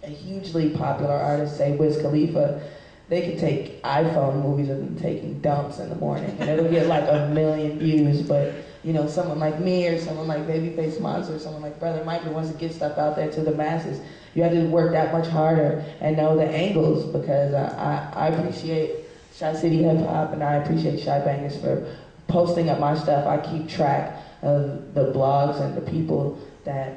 a hugely popular artist, say Wiz Khalifa, they can take iPhone movies of them taking dumps in the morning, and it'll get like 1 million views. But someone like me, or someone like Babyface Monster, or someone like Brother Mike, who wants to get stuff out there to the masses, you have to work that much harder and know the angles. Because I appreciate Shy City Hip Hop, and I appreciate Shy Bangers for posting up my stuff. I keep track of the blogs and the people that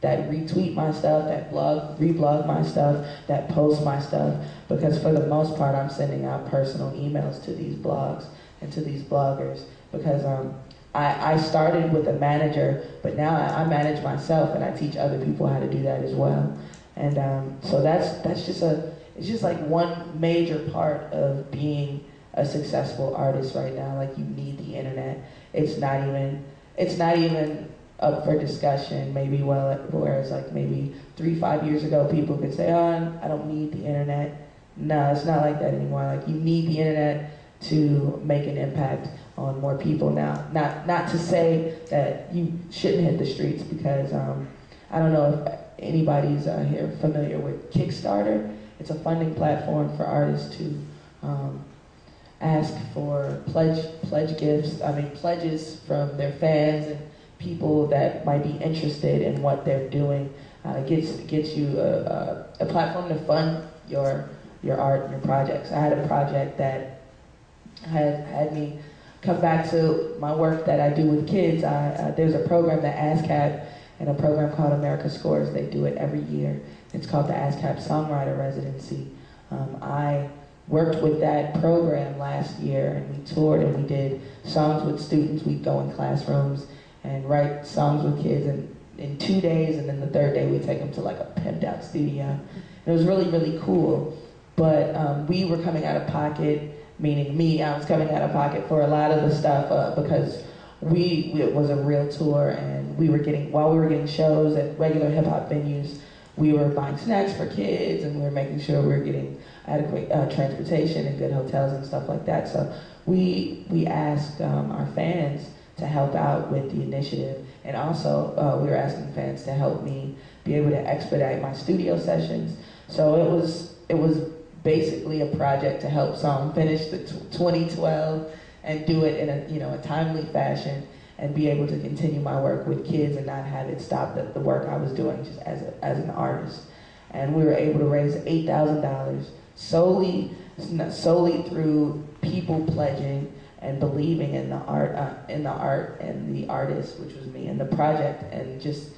retweet my stuff, that reblog my stuff, that post my stuff, because for the most part I'm sending out personal emails to these blogs and to these bloggers, because I started with a manager, but now I manage myself, and I teach other people how to do that as well. And so that's just like one major part of being a successful artist right now. Like, you need the internet. It's not even up for discussion. Maybe whereas like maybe 3-5 years ago, people could say, "Oh, I don't need the internet." No, it's not like that anymore. Like you need the internet to make an impact on more people now. Not to say that you shouldn't hit the streets, because I don't know if anybody's here familiar with Kickstarter. It's a funding platform for artists to ask for pledge gifts. I mean pledges from their fans and people that might be interested in what they're doing. Gets you a platform to fund your art and your projects. I had a project that had me come back to my work that I do with kids. There's a program that ASCAP and a program called America Scores. They do it every year. It's called the ASCAP Songwriter Residency. I worked with that program last year, and we toured and we did songs with students. We'd go in classrooms and write songs with kids in 2 days, and then the third day we'd take them to like a pimped out studio. It was really, really cool. But we were coming out of pocket, meaning me, I was coming out of pocket for a lot of the stuff because it was a real tour, and while we were getting shows at regular hip hop venues, we were buying snacks for kids, and we were making sure we were getting adequate transportation and good hotels and stuff like that. So we asked our fans to help out with the initiative, and also we were asking fans to help me be able to expedite my studio sessions. So it was basically a project to help Song finish the 2012 and do it in a timely fashion, and be able to continue my work with kids and not have it stop the work I was doing just as an artist. And we were able to raise $8,000 solely through people pledging and believing in the art and the artist, which was me, and the project, and just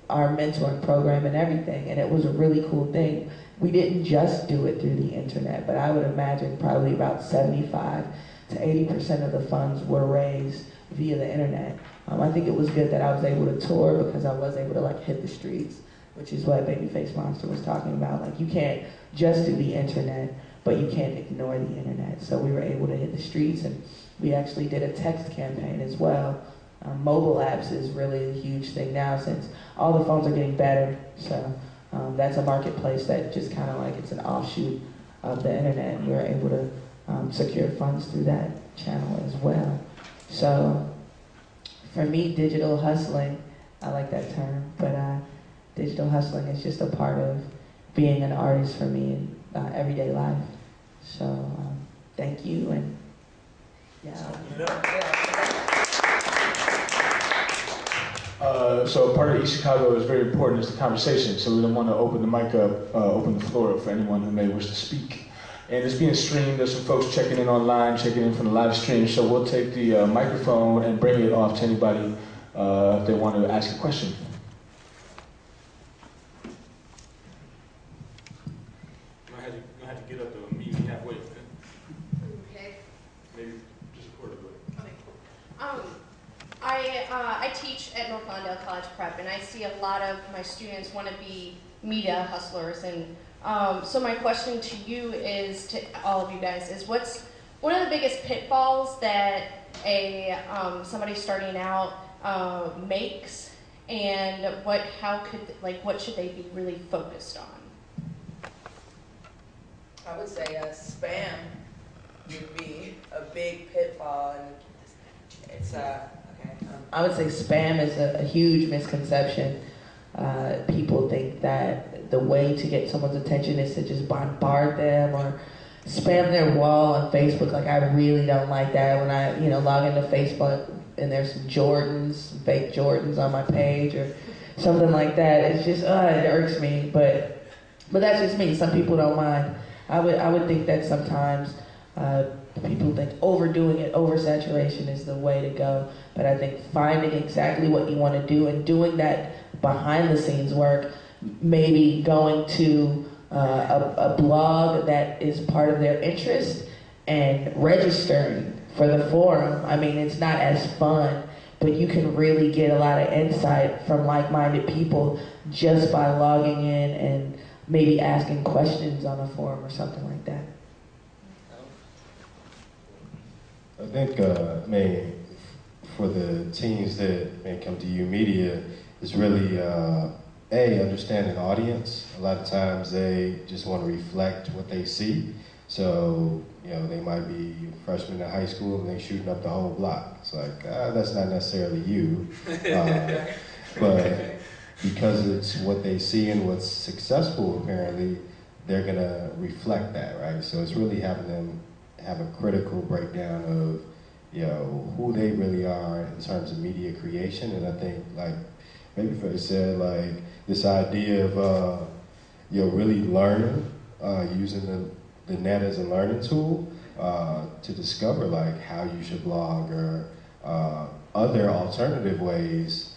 our mentoring program and everything. And it was a really cool thing. We didn't just do it through the internet, but I would imagine probably about 75 to 80% of the funds were raised via the internet. I think it was good that I was able to tour, because I was able to like hit the streets, which is what Babyface Monster was talking about. Like you can't just do the internet, but you can't ignore the internet. So we were able to hit the streets, and we actually did a text campaign as well. Mobile apps is really a huge thing now, since all the phones are getting better. So that's a marketplace that just kind of like, it's an offshoot of the internet, and we were able to secure funds through that channel as well. So for me, digital hustling, I like that term, but digital hustling is just a part of being an artist for me in everyday life. So thank you, and So part of eChicago is very important is the conversation. So we don't want to open the mic up, open the floor up for anyone who may wish to speak. And it's being streamed. There's some folks checking in online, checking in from the live stream. So we'll take the microphone and bring it off to anybody if they want to ask a question. You're gonna have to get up to meet me halfway. Okay. Maybe just a quarter way. Okay, cool. I teach at North Lawndale College Prep, and I see a lot of my students want to be media hustlers. And so my question to you is, to all of you guys, is what's one of the biggest pitfalls that somebody starting out makes, and what should they be really focused on? I would say spam would be a big pitfall, and it's okay. I would say spam is a huge misconception. People think that the way to get someone's attention is to just bombard them or spam their wall on Facebook. Like, I really don't like that. When I log into Facebook and there's some fake Jordans on my page or something like that, it's just it irks me. But that's just me. Some people don't mind. I would think that sometimes people think overdoing it, oversaturation is the way to go. But I think finding exactly what you want to do and doing that behind the scenes work, maybe going to a blog that is part of their interest and registering for the forum. I mean, it's not as fun, but you can really get a lot of insight from like-minded people just by logging in and maybe asking questions on a forum or something like that. I think, for the teens that may come to U Media is really understand an audience. A lot of times they just want to reflect what they see. So, you know, they might be freshmen in high school and they're shooting up the whole block. It's like, that's not necessarily you. But because it's what they see and what's successful, apparently, they're going to reflect that, right? So it's really having them have a critical breakdown of, you know, who they really are in terms of media creation. And I think, like Babyface said, like, this idea of, you know, really learning, using the net as a learning tool to discover, like, how you should blog or other alternative ways.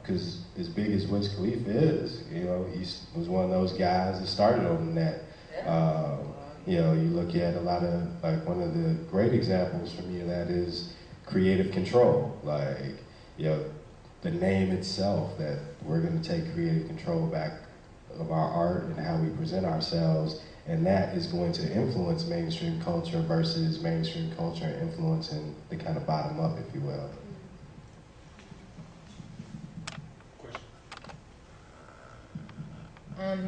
Because as big as Wiz Khalifa is, you know, he was one of those guys that started on the net. You know, you look at a lot of, like, one of the great examples for me of that is creative control. Like, you know, the name itself, that we're going to take creative control back of our art and how we present ourselves, and that is going to influence mainstream culture versus mainstream culture influencing the kind of bottom up, if you will.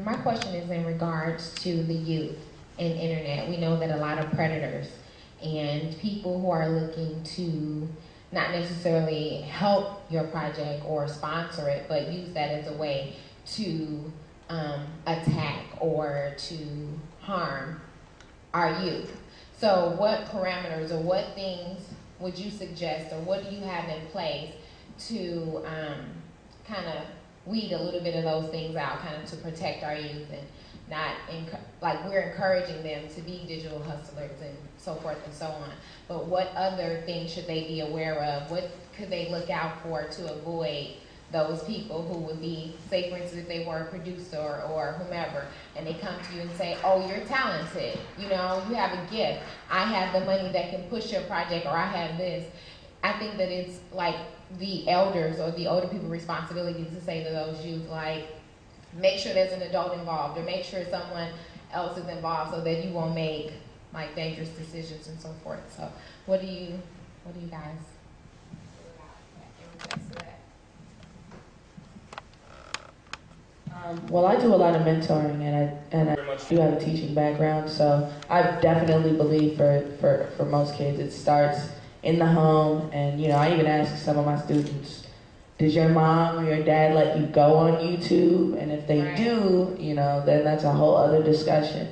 My question is in regards to the youth and internet. We know that a lot of predators and people who are looking to not necessarily help your project or sponsor it, but use that as a way to attack or to harm our youth. So what parameters or what things would you suggest, or what do you have in place to kind of weed a little bit of those things out, kind of to protect our youth and not, like, we're encouraging them to be digital hustlers and so forth and so on. But what other things should they be aware of? What could they look out for to avoid those people who would be, say for instance, if they were a producer or whomever, and they come to you and say, oh, you're talented, you know, you have a gift, I have the money that can push your project, or I have this. I think that it's like the elders or the older people's responsibility to say to those youth, like, make sure there's an adult involved, or make sure someone else is involved so that you won't make, like, dangerous decisions and so forth. So what do you guys Well, I do a lot of mentoring, and I do have a teaching background, so I definitely believe for most kids it starts in the home. And, you know, I even ask some of my students, does your mom or your dad let you go on YouTube? And if they do, you know, then that's a whole other discussion.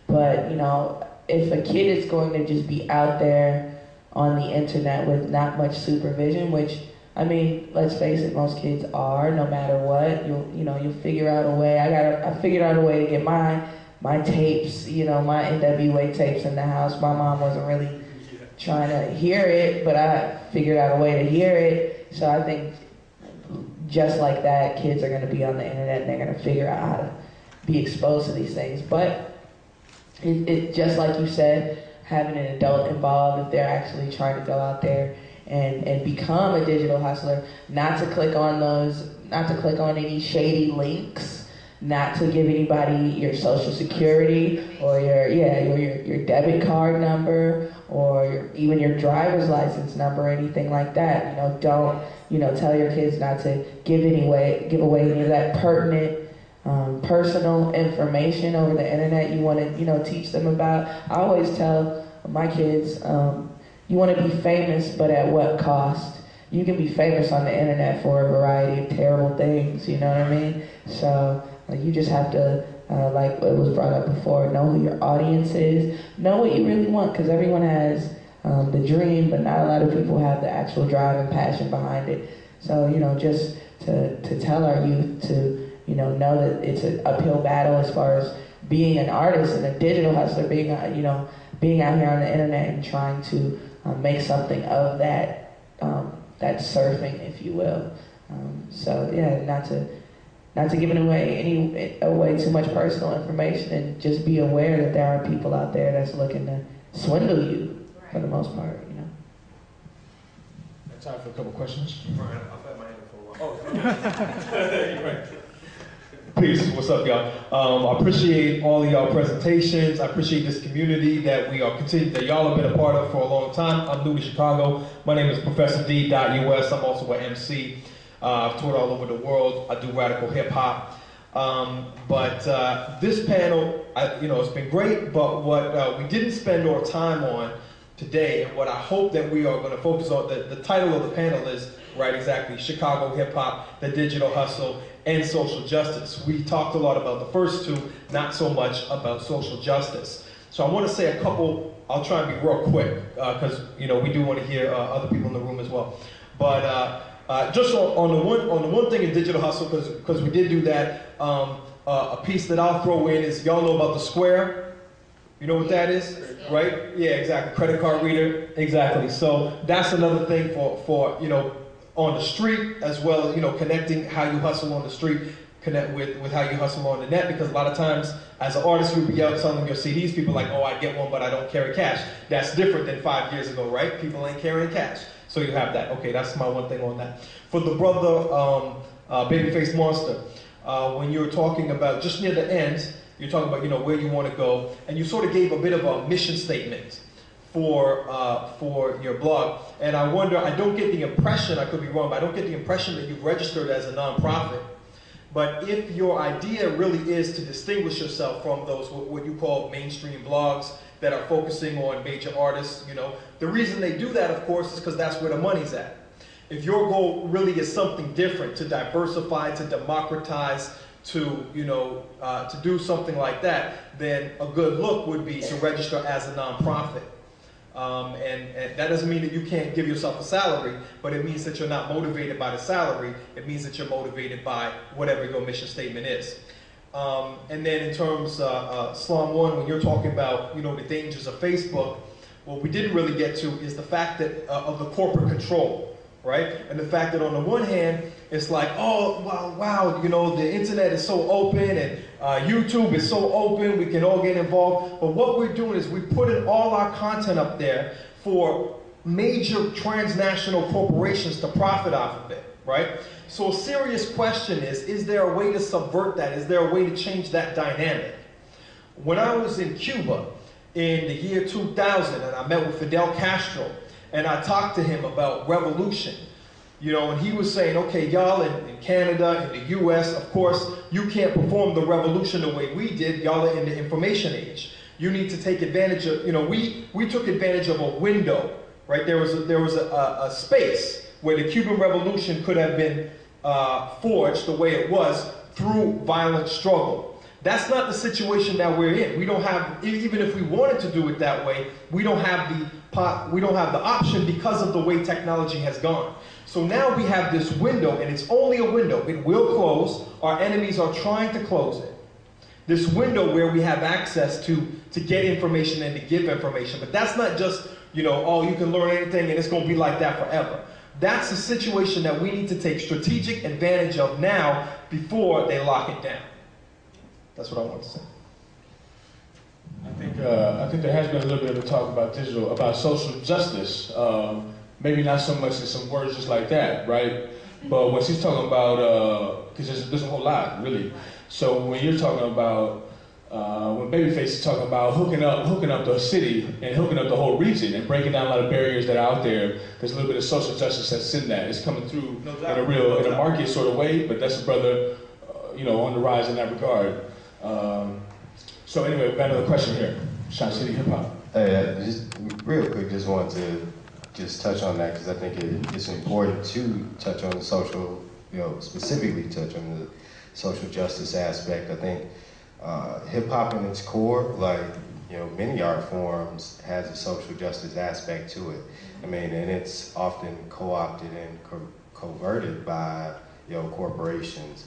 But, you know, if a kid is going to just be out there on the internet with not much supervision, which, I mean, let's face it, most kids are, no matter what, you'll figure out a way. I figured out a way to get my tapes, you know, my NWA tapes in the house. My mom wasn't really trying to hear it, but I figured out a way to hear it. So I think just like that, kids are going to be on the internet and they're going to figure out how to be exposed to these things. But it just like you said, having an adult involved, if they're actually trying to go out there and become a digital hustler, not to click on any shady links, not to give anybody your social security or your debit card number or even your driver's license number or anything like that. You know, don't tell your kids not to give away any of that pertinent personal information over the internet. You want to teach them about. I always tell my kids, you want to be famous, but at what cost? You can be famous on the internet for a variety of terrible things, you know what I mean? So you just have to, like it was brought up before, know who your audience is, know what you really want, because everyone has the dream, but not a lot of people have the actual drive and passion behind it. So, just to tell our youth to, know that it's an uphill battle as far as being an artist and a digital hustler, being out here on the internet and trying to make something of that surfing, if you will. So yeah, not to give away too much personal information, and just be aware that there are people out there that's looking to swindle you for the most part. Time for a couple questions. Right, I've had my hand for a while. Oh, you're right. Peace. What's up, y'all? I appreciate all of y'all presentations. I appreciate this community that that y'all have been a part of for a long time. I'm new to Chicago. My name is Professor D.US. I'm also an MC. I've toured all over the world. I do radical hip hop. But this panel, it's been great. But what we didn't spend our time on today, and what I hope that we are going to focus on, the title of the panel is right exactly: Chicago hip hop, the digital hustle, and social justice. We talked a lot about the first two, not so much about social justice. So I want to say a couple. I'll try and be real quick because we do want to hear other people in the room as well. But just on the one thing in digital hustle, because we did do that. A piece that I'll throw in is, y'all know about the Square. You know what that is, right? Yeah, exactly. Credit card reader, exactly. So that's another thing for on the street, as well as connecting how you hustle on the street, connect with how you hustle on the net. Because a lot of times, as an artist, you'll be out selling your CDs. People are like, oh, I get one, but I don't carry cash. That's different than 5 years ago, right? People ain't carrying cash, so you have that. Okay, that's my one thing on that. For the brother, Babyface Monster, when you were talking about just near the end. You're talking about, where you want to go, and you sort of gave a bit of a mission statement for your blog. And I wonder, I don't get the impression, I could be wrong, but I don't get the impression that you've registered as a nonprofit. But if your idea really is to distinguish yourself from those, what you call mainstream blogs that are focusing on major artists, the reason they do that, of course, is because that's where the money's at. If your goal really is something different, to diversify, to democratize, to do something like that, then a good look would be to register as a nonprofit. And that doesn't mean that you can't give yourself a salary, but it means that you're not motivated by the salary. It means that you're motivated by whatever your mission statement is. And then in terms of Slum One, when you're talking about the dangers of Facebook, what we didn't really get to is the fact that of the corporate control. Right? And the fact that on the one hand, it's like, oh, wow, the internet is so open and YouTube is so open, we can all get involved. But what we're doing is we're putting all our content up there for major transnational corporations to profit off of it, right? So a serious question is there a way to subvert that? Is there a way to change that dynamic? When I was in Cuba in the year 2000, and I met with Fidel Castro, and I talked to him about revolution, and he was saying, okay, y'all in Canada, in the US, of course, you can't perform the revolution the way we did. Y'all are in the information age. You need to take advantage of, we took advantage of a window, right? There was a space where the Cuban Revolution could have been forged the way it was through violent struggle. That's not the situation that we're in. We don't have, even if we wanted to do it that way, we don't have the option because of the way technology has gone. So now we have this window, and it's only a window. It will close. Our enemies are trying to close it. This window where we have access to get information and to give information. But that's not just, oh, you can learn anything and it's going to be like that forever. That's a situation that we need to take strategic advantage of now before they lock it down. That's what I want to say. I think there has been a little bit of a talk about social justice. Maybe not so much in some words just like that, right? But when she's talking about, because there's a whole lot, really. So when you're talking about, when Babyface is talking about hooking up the city and hooking up the whole region and breaking down a lot of barriers that are out there, there's a little bit of social justice that's in that. It's coming through in a market sort of way, but that's a brother, on the rise in that regard. So anyway, we've got another question here. Shot City Hip Hop. Hey, just real quick, just want to touch on that because I think it's important to touch on the social, specifically touch on the social justice aspect. I think hip hop in its core, like many art forms, has a social justice aspect to it. I mean, and it's often co-opted and coverted by corporations.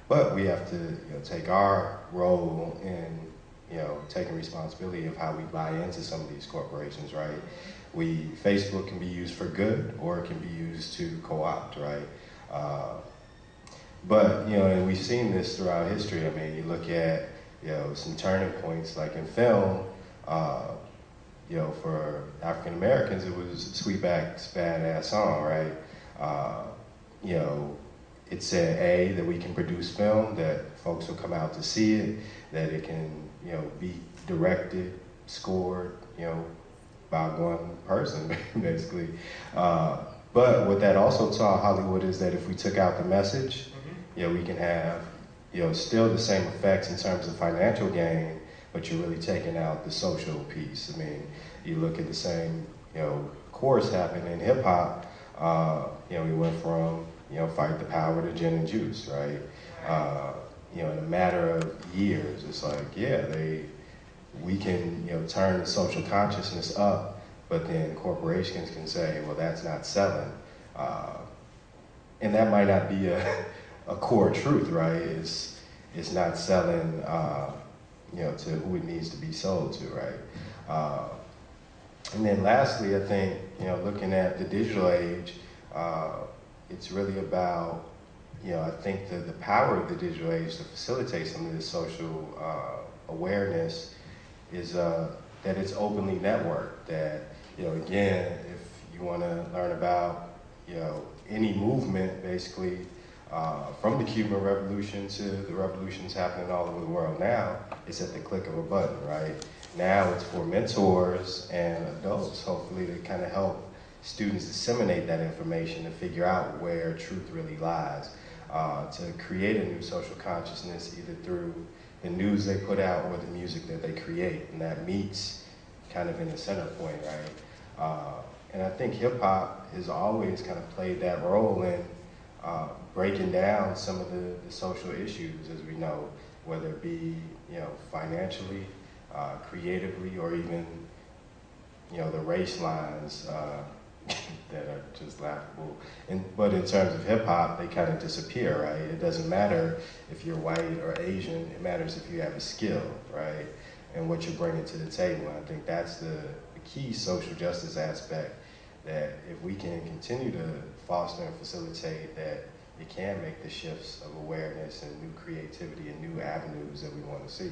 But we have to take our role in taking responsibility of how we buy into some of these corporations, right? Facebook can be used for good or it can be used to co-opt, right? But and we've seen this throughout history. I mean, you look at some turning points, like in film. For African Americans, it was Sweetback's Badass Song, right? it said, that we can produce film, that folks will come out to see it, that it can, be directed, scored, by one person, basically. But what that also taught Hollywood is that if we took out the message, we can have, still the same effects in terms of financial gain, but you're really taking out the social piece. I mean, you look at the same, course happened in hip hop. We went from, fight the power to gin and juice, right? In a matter of years, it's like, we can, turn the social consciousness up, but then corporations can say, well, that's not selling. And that might not be a core truth, right? It's not selling, to who it needs to be sold to, right? And then lastly, I think, looking at the digital age, it's really about, I think the power of the digital age to facilitate some of this social awareness is that it's openly networked, that, again, if you want to learn about, any movement, basically, from the Cuban Revolution to the revolutions happening all over the world now, it's at the click of a button, right? Now it's for mentors and adults, hopefully, to kind of help students disseminate that information to figure out where truth really lies, to create a new social consciousness either through the news they put out or the music that they create, and that meets kind of in the center point, right? And I think hip hop has always kind of played that role in breaking down some of the social issues, as we know, whether it be, financially, creatively, or even, the race lines that are just laughable. But in terms of hip hop, they kind of disappear, right? It doesn't matter if you're white or Asian, it matters if you have a skill, right? And what you're bringing to the table. And I think that's the key social justice aspect, that if we can continue to foster and facilitate that, it can make the shifts of awareness and new creativity and new avenues that we want to see.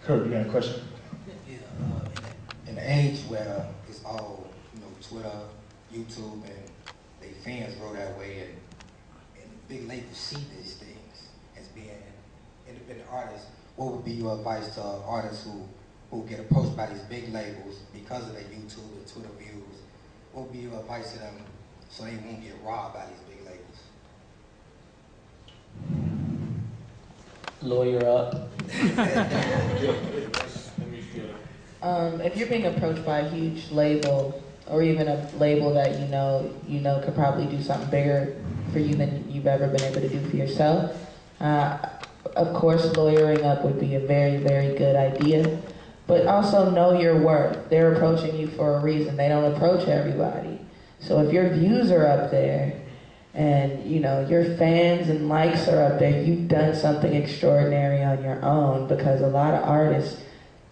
Kurt, you got a question? Yeah, in the age where it's all, Twitter, YouTube, and they fans grow that way, and big labels see these things as being independent artists, what would be your advice to artists who get approached by these big labels because of their YouTube and Twitter views? What would be your advice to them so they won't get robbed by these big labels? Lawyer up. If you're being approached by a huge label, or even a label that you know could probably do something bigger for you than you've ever been able to do for yourself, of course, lawyering up would be a very, very good idea. But also know your worth. They're approaching you for a reason. They don't approach everybody. So if your views are up there, and your fans and likes are up there, you've done something extraordinary on your own, because a lot of artists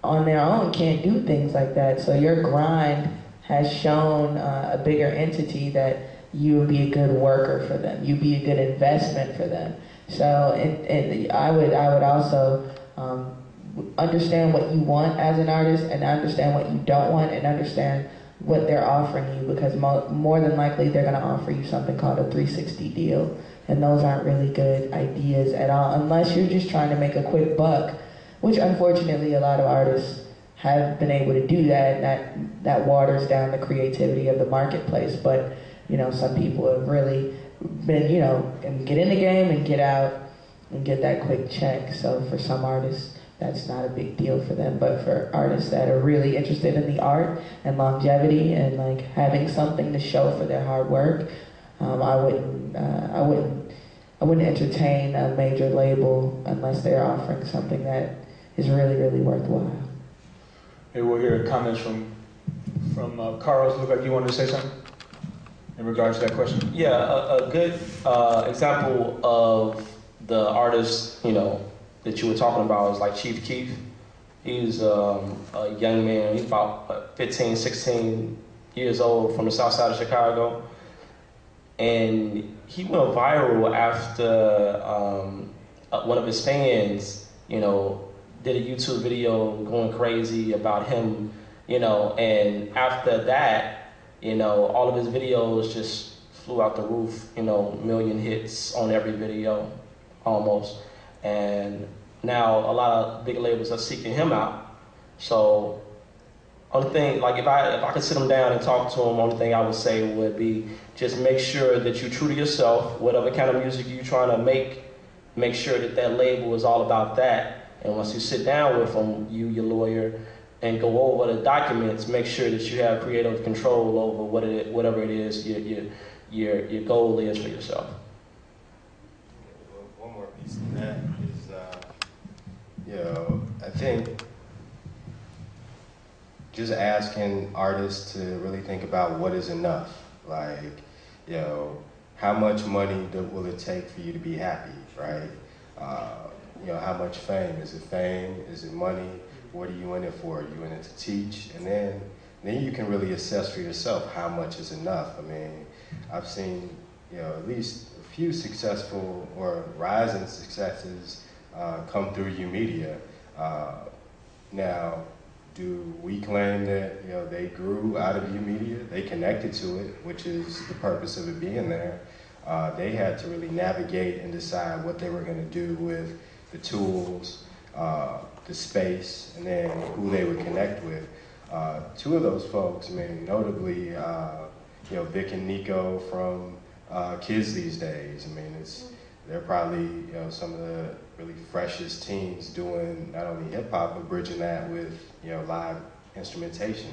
on their own can't do things like that. So your grind has shown a bigger entity that you would be a good worker for them. You'd be a good investment for them. So and I would also understand what you want as an artist, and understand what you don't want, and understand what they're offering you, because more than likely they're going to offer you something called a 360 deal, and those aren't really good ideas at all, unless you're just trying to make a quick buck, which unfortunately a lot of artists have been able to do that, and that waters down the creativity of the marketplace. But some people have really been, and get in the game and get out and get that quick check. So for some artists, that's not a big deal for them. But for artists that are really interested in the art and longevity and like having something to show for their hard work, I wouldn't entertain a major label unless they're offering something that is really, really worthwhile. Hey, we'll hear comments from Carlos. Look like you wanted to say something in regards to that question. Yeah, a good example of the artist, that you were talking about is like Chief Keef. He's a young man. He's about 15, 16 years old, from the south side of Chicago. And he went viral after one of his fans, did a YouTube video going crazy about him, and after that, all of his videos just flew out the roof, you know, million hits on every video, almost. And now a lot of big labels are seeking him out. So only thing, like if I could sit him down and talk to him, only thing I would say would be just make sure that you're true to yourself. Whatever kind of music you're trying to make sure that that label is all about that. And once you sit down with him, your lawyer, and go over the documents, make sure that you have creative control over whatever it is your goal is for yourself. One more piece of that is, you know, I think just asking artists to really think about what is enough. Like, you know, how much money will it take for you to be happy, right? You know, how much fame? Is it fame? Is it money? What are you in it for? Are you in it to teach? And then you can really assess for yourself how much is enough. I mean, I've seen, you know, at least a few successful or rising successes come through eMedia. Now, do we claim that, you know, they grew out of eMedia? They connected to it, which is the purpose of it being there. They had to really navigate and decide what they were going to do with the tools, the space, and then who they would connect with. Two of those folks, I mean, notably, you know, Vic and Nico from Kids These Days. I mean, they're probably, you know, some of the really freshest teams doing not only hip hop, but bridging that with, you know, live instrumentation.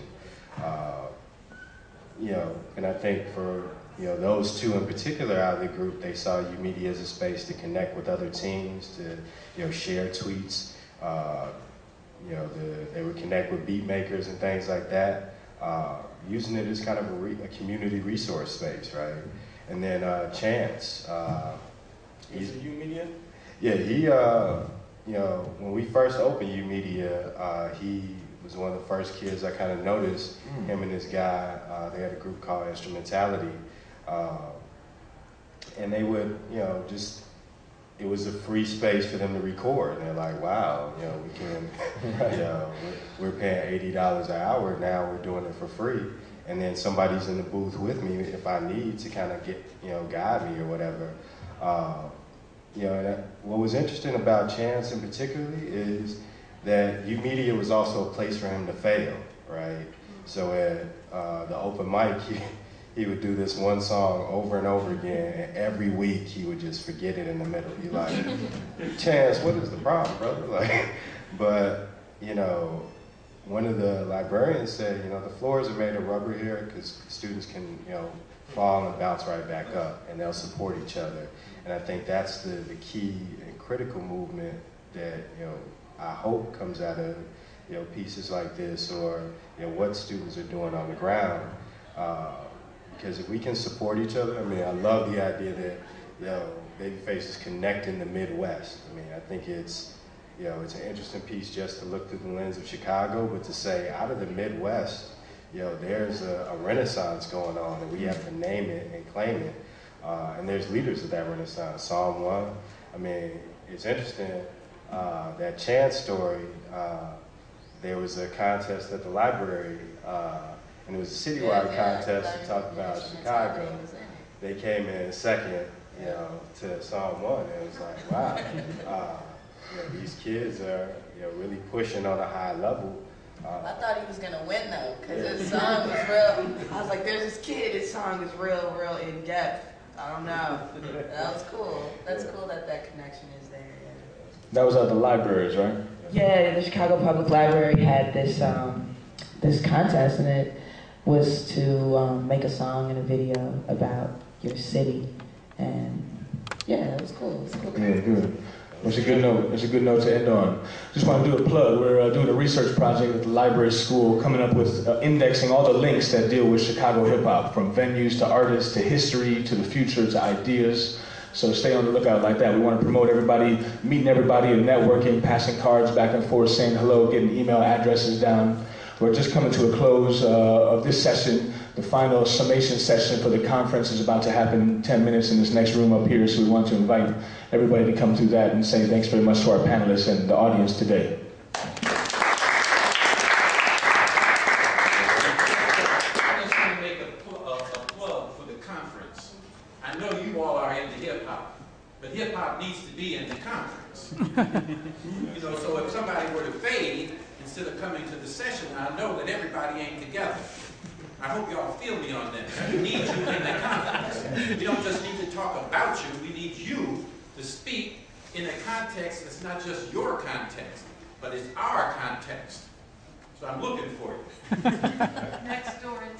You know, and I think for, you know, those two in particular out of the group, they saw eMedia as a space to connect with other teams, to, you know, share tweets. You know, they would connect with beat makers and things like that, using it as kind of a community resource space, right? And then Chance, He's a eMedia? Yeah, he, you know, when we first opened eMedia, he was one of the first kids I kind of noticed. Him and this guy, they had a group called Instrumentality, and they would, you know, just, it was a free space for them to record. And they're like, wow, you know, we can, you know, we're paying $80 an hour, now we're doing it for free. And then somebody's in the booth with me if I need to kind of get, you know, guide me or whatever. You know, what was interesting about Chance in particularly is that eMedia was also a place for him to fail, right? So at the open mic, he would do this one song over and over again, and every week he would just forget it in the middle. He'd like, Chance, what is the problem, brother? Like, but, you know, one of the librarians said, you know, the floors are made of rubber here because students can, you know, fall and bounce right back up, and they'll support each other. And I think that's the key and critical movement that, you know, I hope comes out of, you know, pieces like this, or, you know, what students are doing on the ground. Because if we can support each other, I mean, I love the idea that, you know, Babyface is connecting the Midwest. I mean, I think it's, you know, it's an interesting piece just to look through the lens of Chicago, but to say out of the Midwest, you know, there's a renaissance going on, and we have to name it and claim it. And there's leaders of that renaissance. Psalm 1, I mean, it's interesting, that Chance story, there was a contest at the library, and it was a citywide contest to talk about Chicago. They came in second, you know, to Psalm 1, and it was like, wow, you know, these kids are, you know, really pushing on a high level. I thought he was gonna win though, because his song was real. I was like, there's this kid, his song is real in depth. I don't know. That was cool. That's cool that connection is there. Yeah. That was at the libraries, right? Yeah, the Chicago Public Library had this this contest, and it was to make a song and a video about your city, and yeah, it was cool. It was cool. Yeah, good. That's a good note. That's a good note to end on. Just want to do a plug. We're doing a research project at the library school, coming up with indexing all the links that deal with Chicago hip hop, from venues to artists to history to the future to ideas. So stay on the lookout like that. We want to promote everybody, meeting everybody and networking, passing cards back and forth, saying hello, getting email addresses down. We're just coming to a close of this session. The final summation session for the conference is about to happen in 10 minutes in this next room up here, so we want to invite everybody to come through that and say thanks very much to our panelists and the audience today. I'm just going to make a plug for the conference. thought needs to be in the conference. You know, so if somebody were to fade instead of coming to the session, I know that everybody ain't together. I hope y'all feel me on that. We need you in the conference. We don't just need to talk about you. We need you to speak in a context that's not just your context, but it's our context. So I'm looking for you. Next door in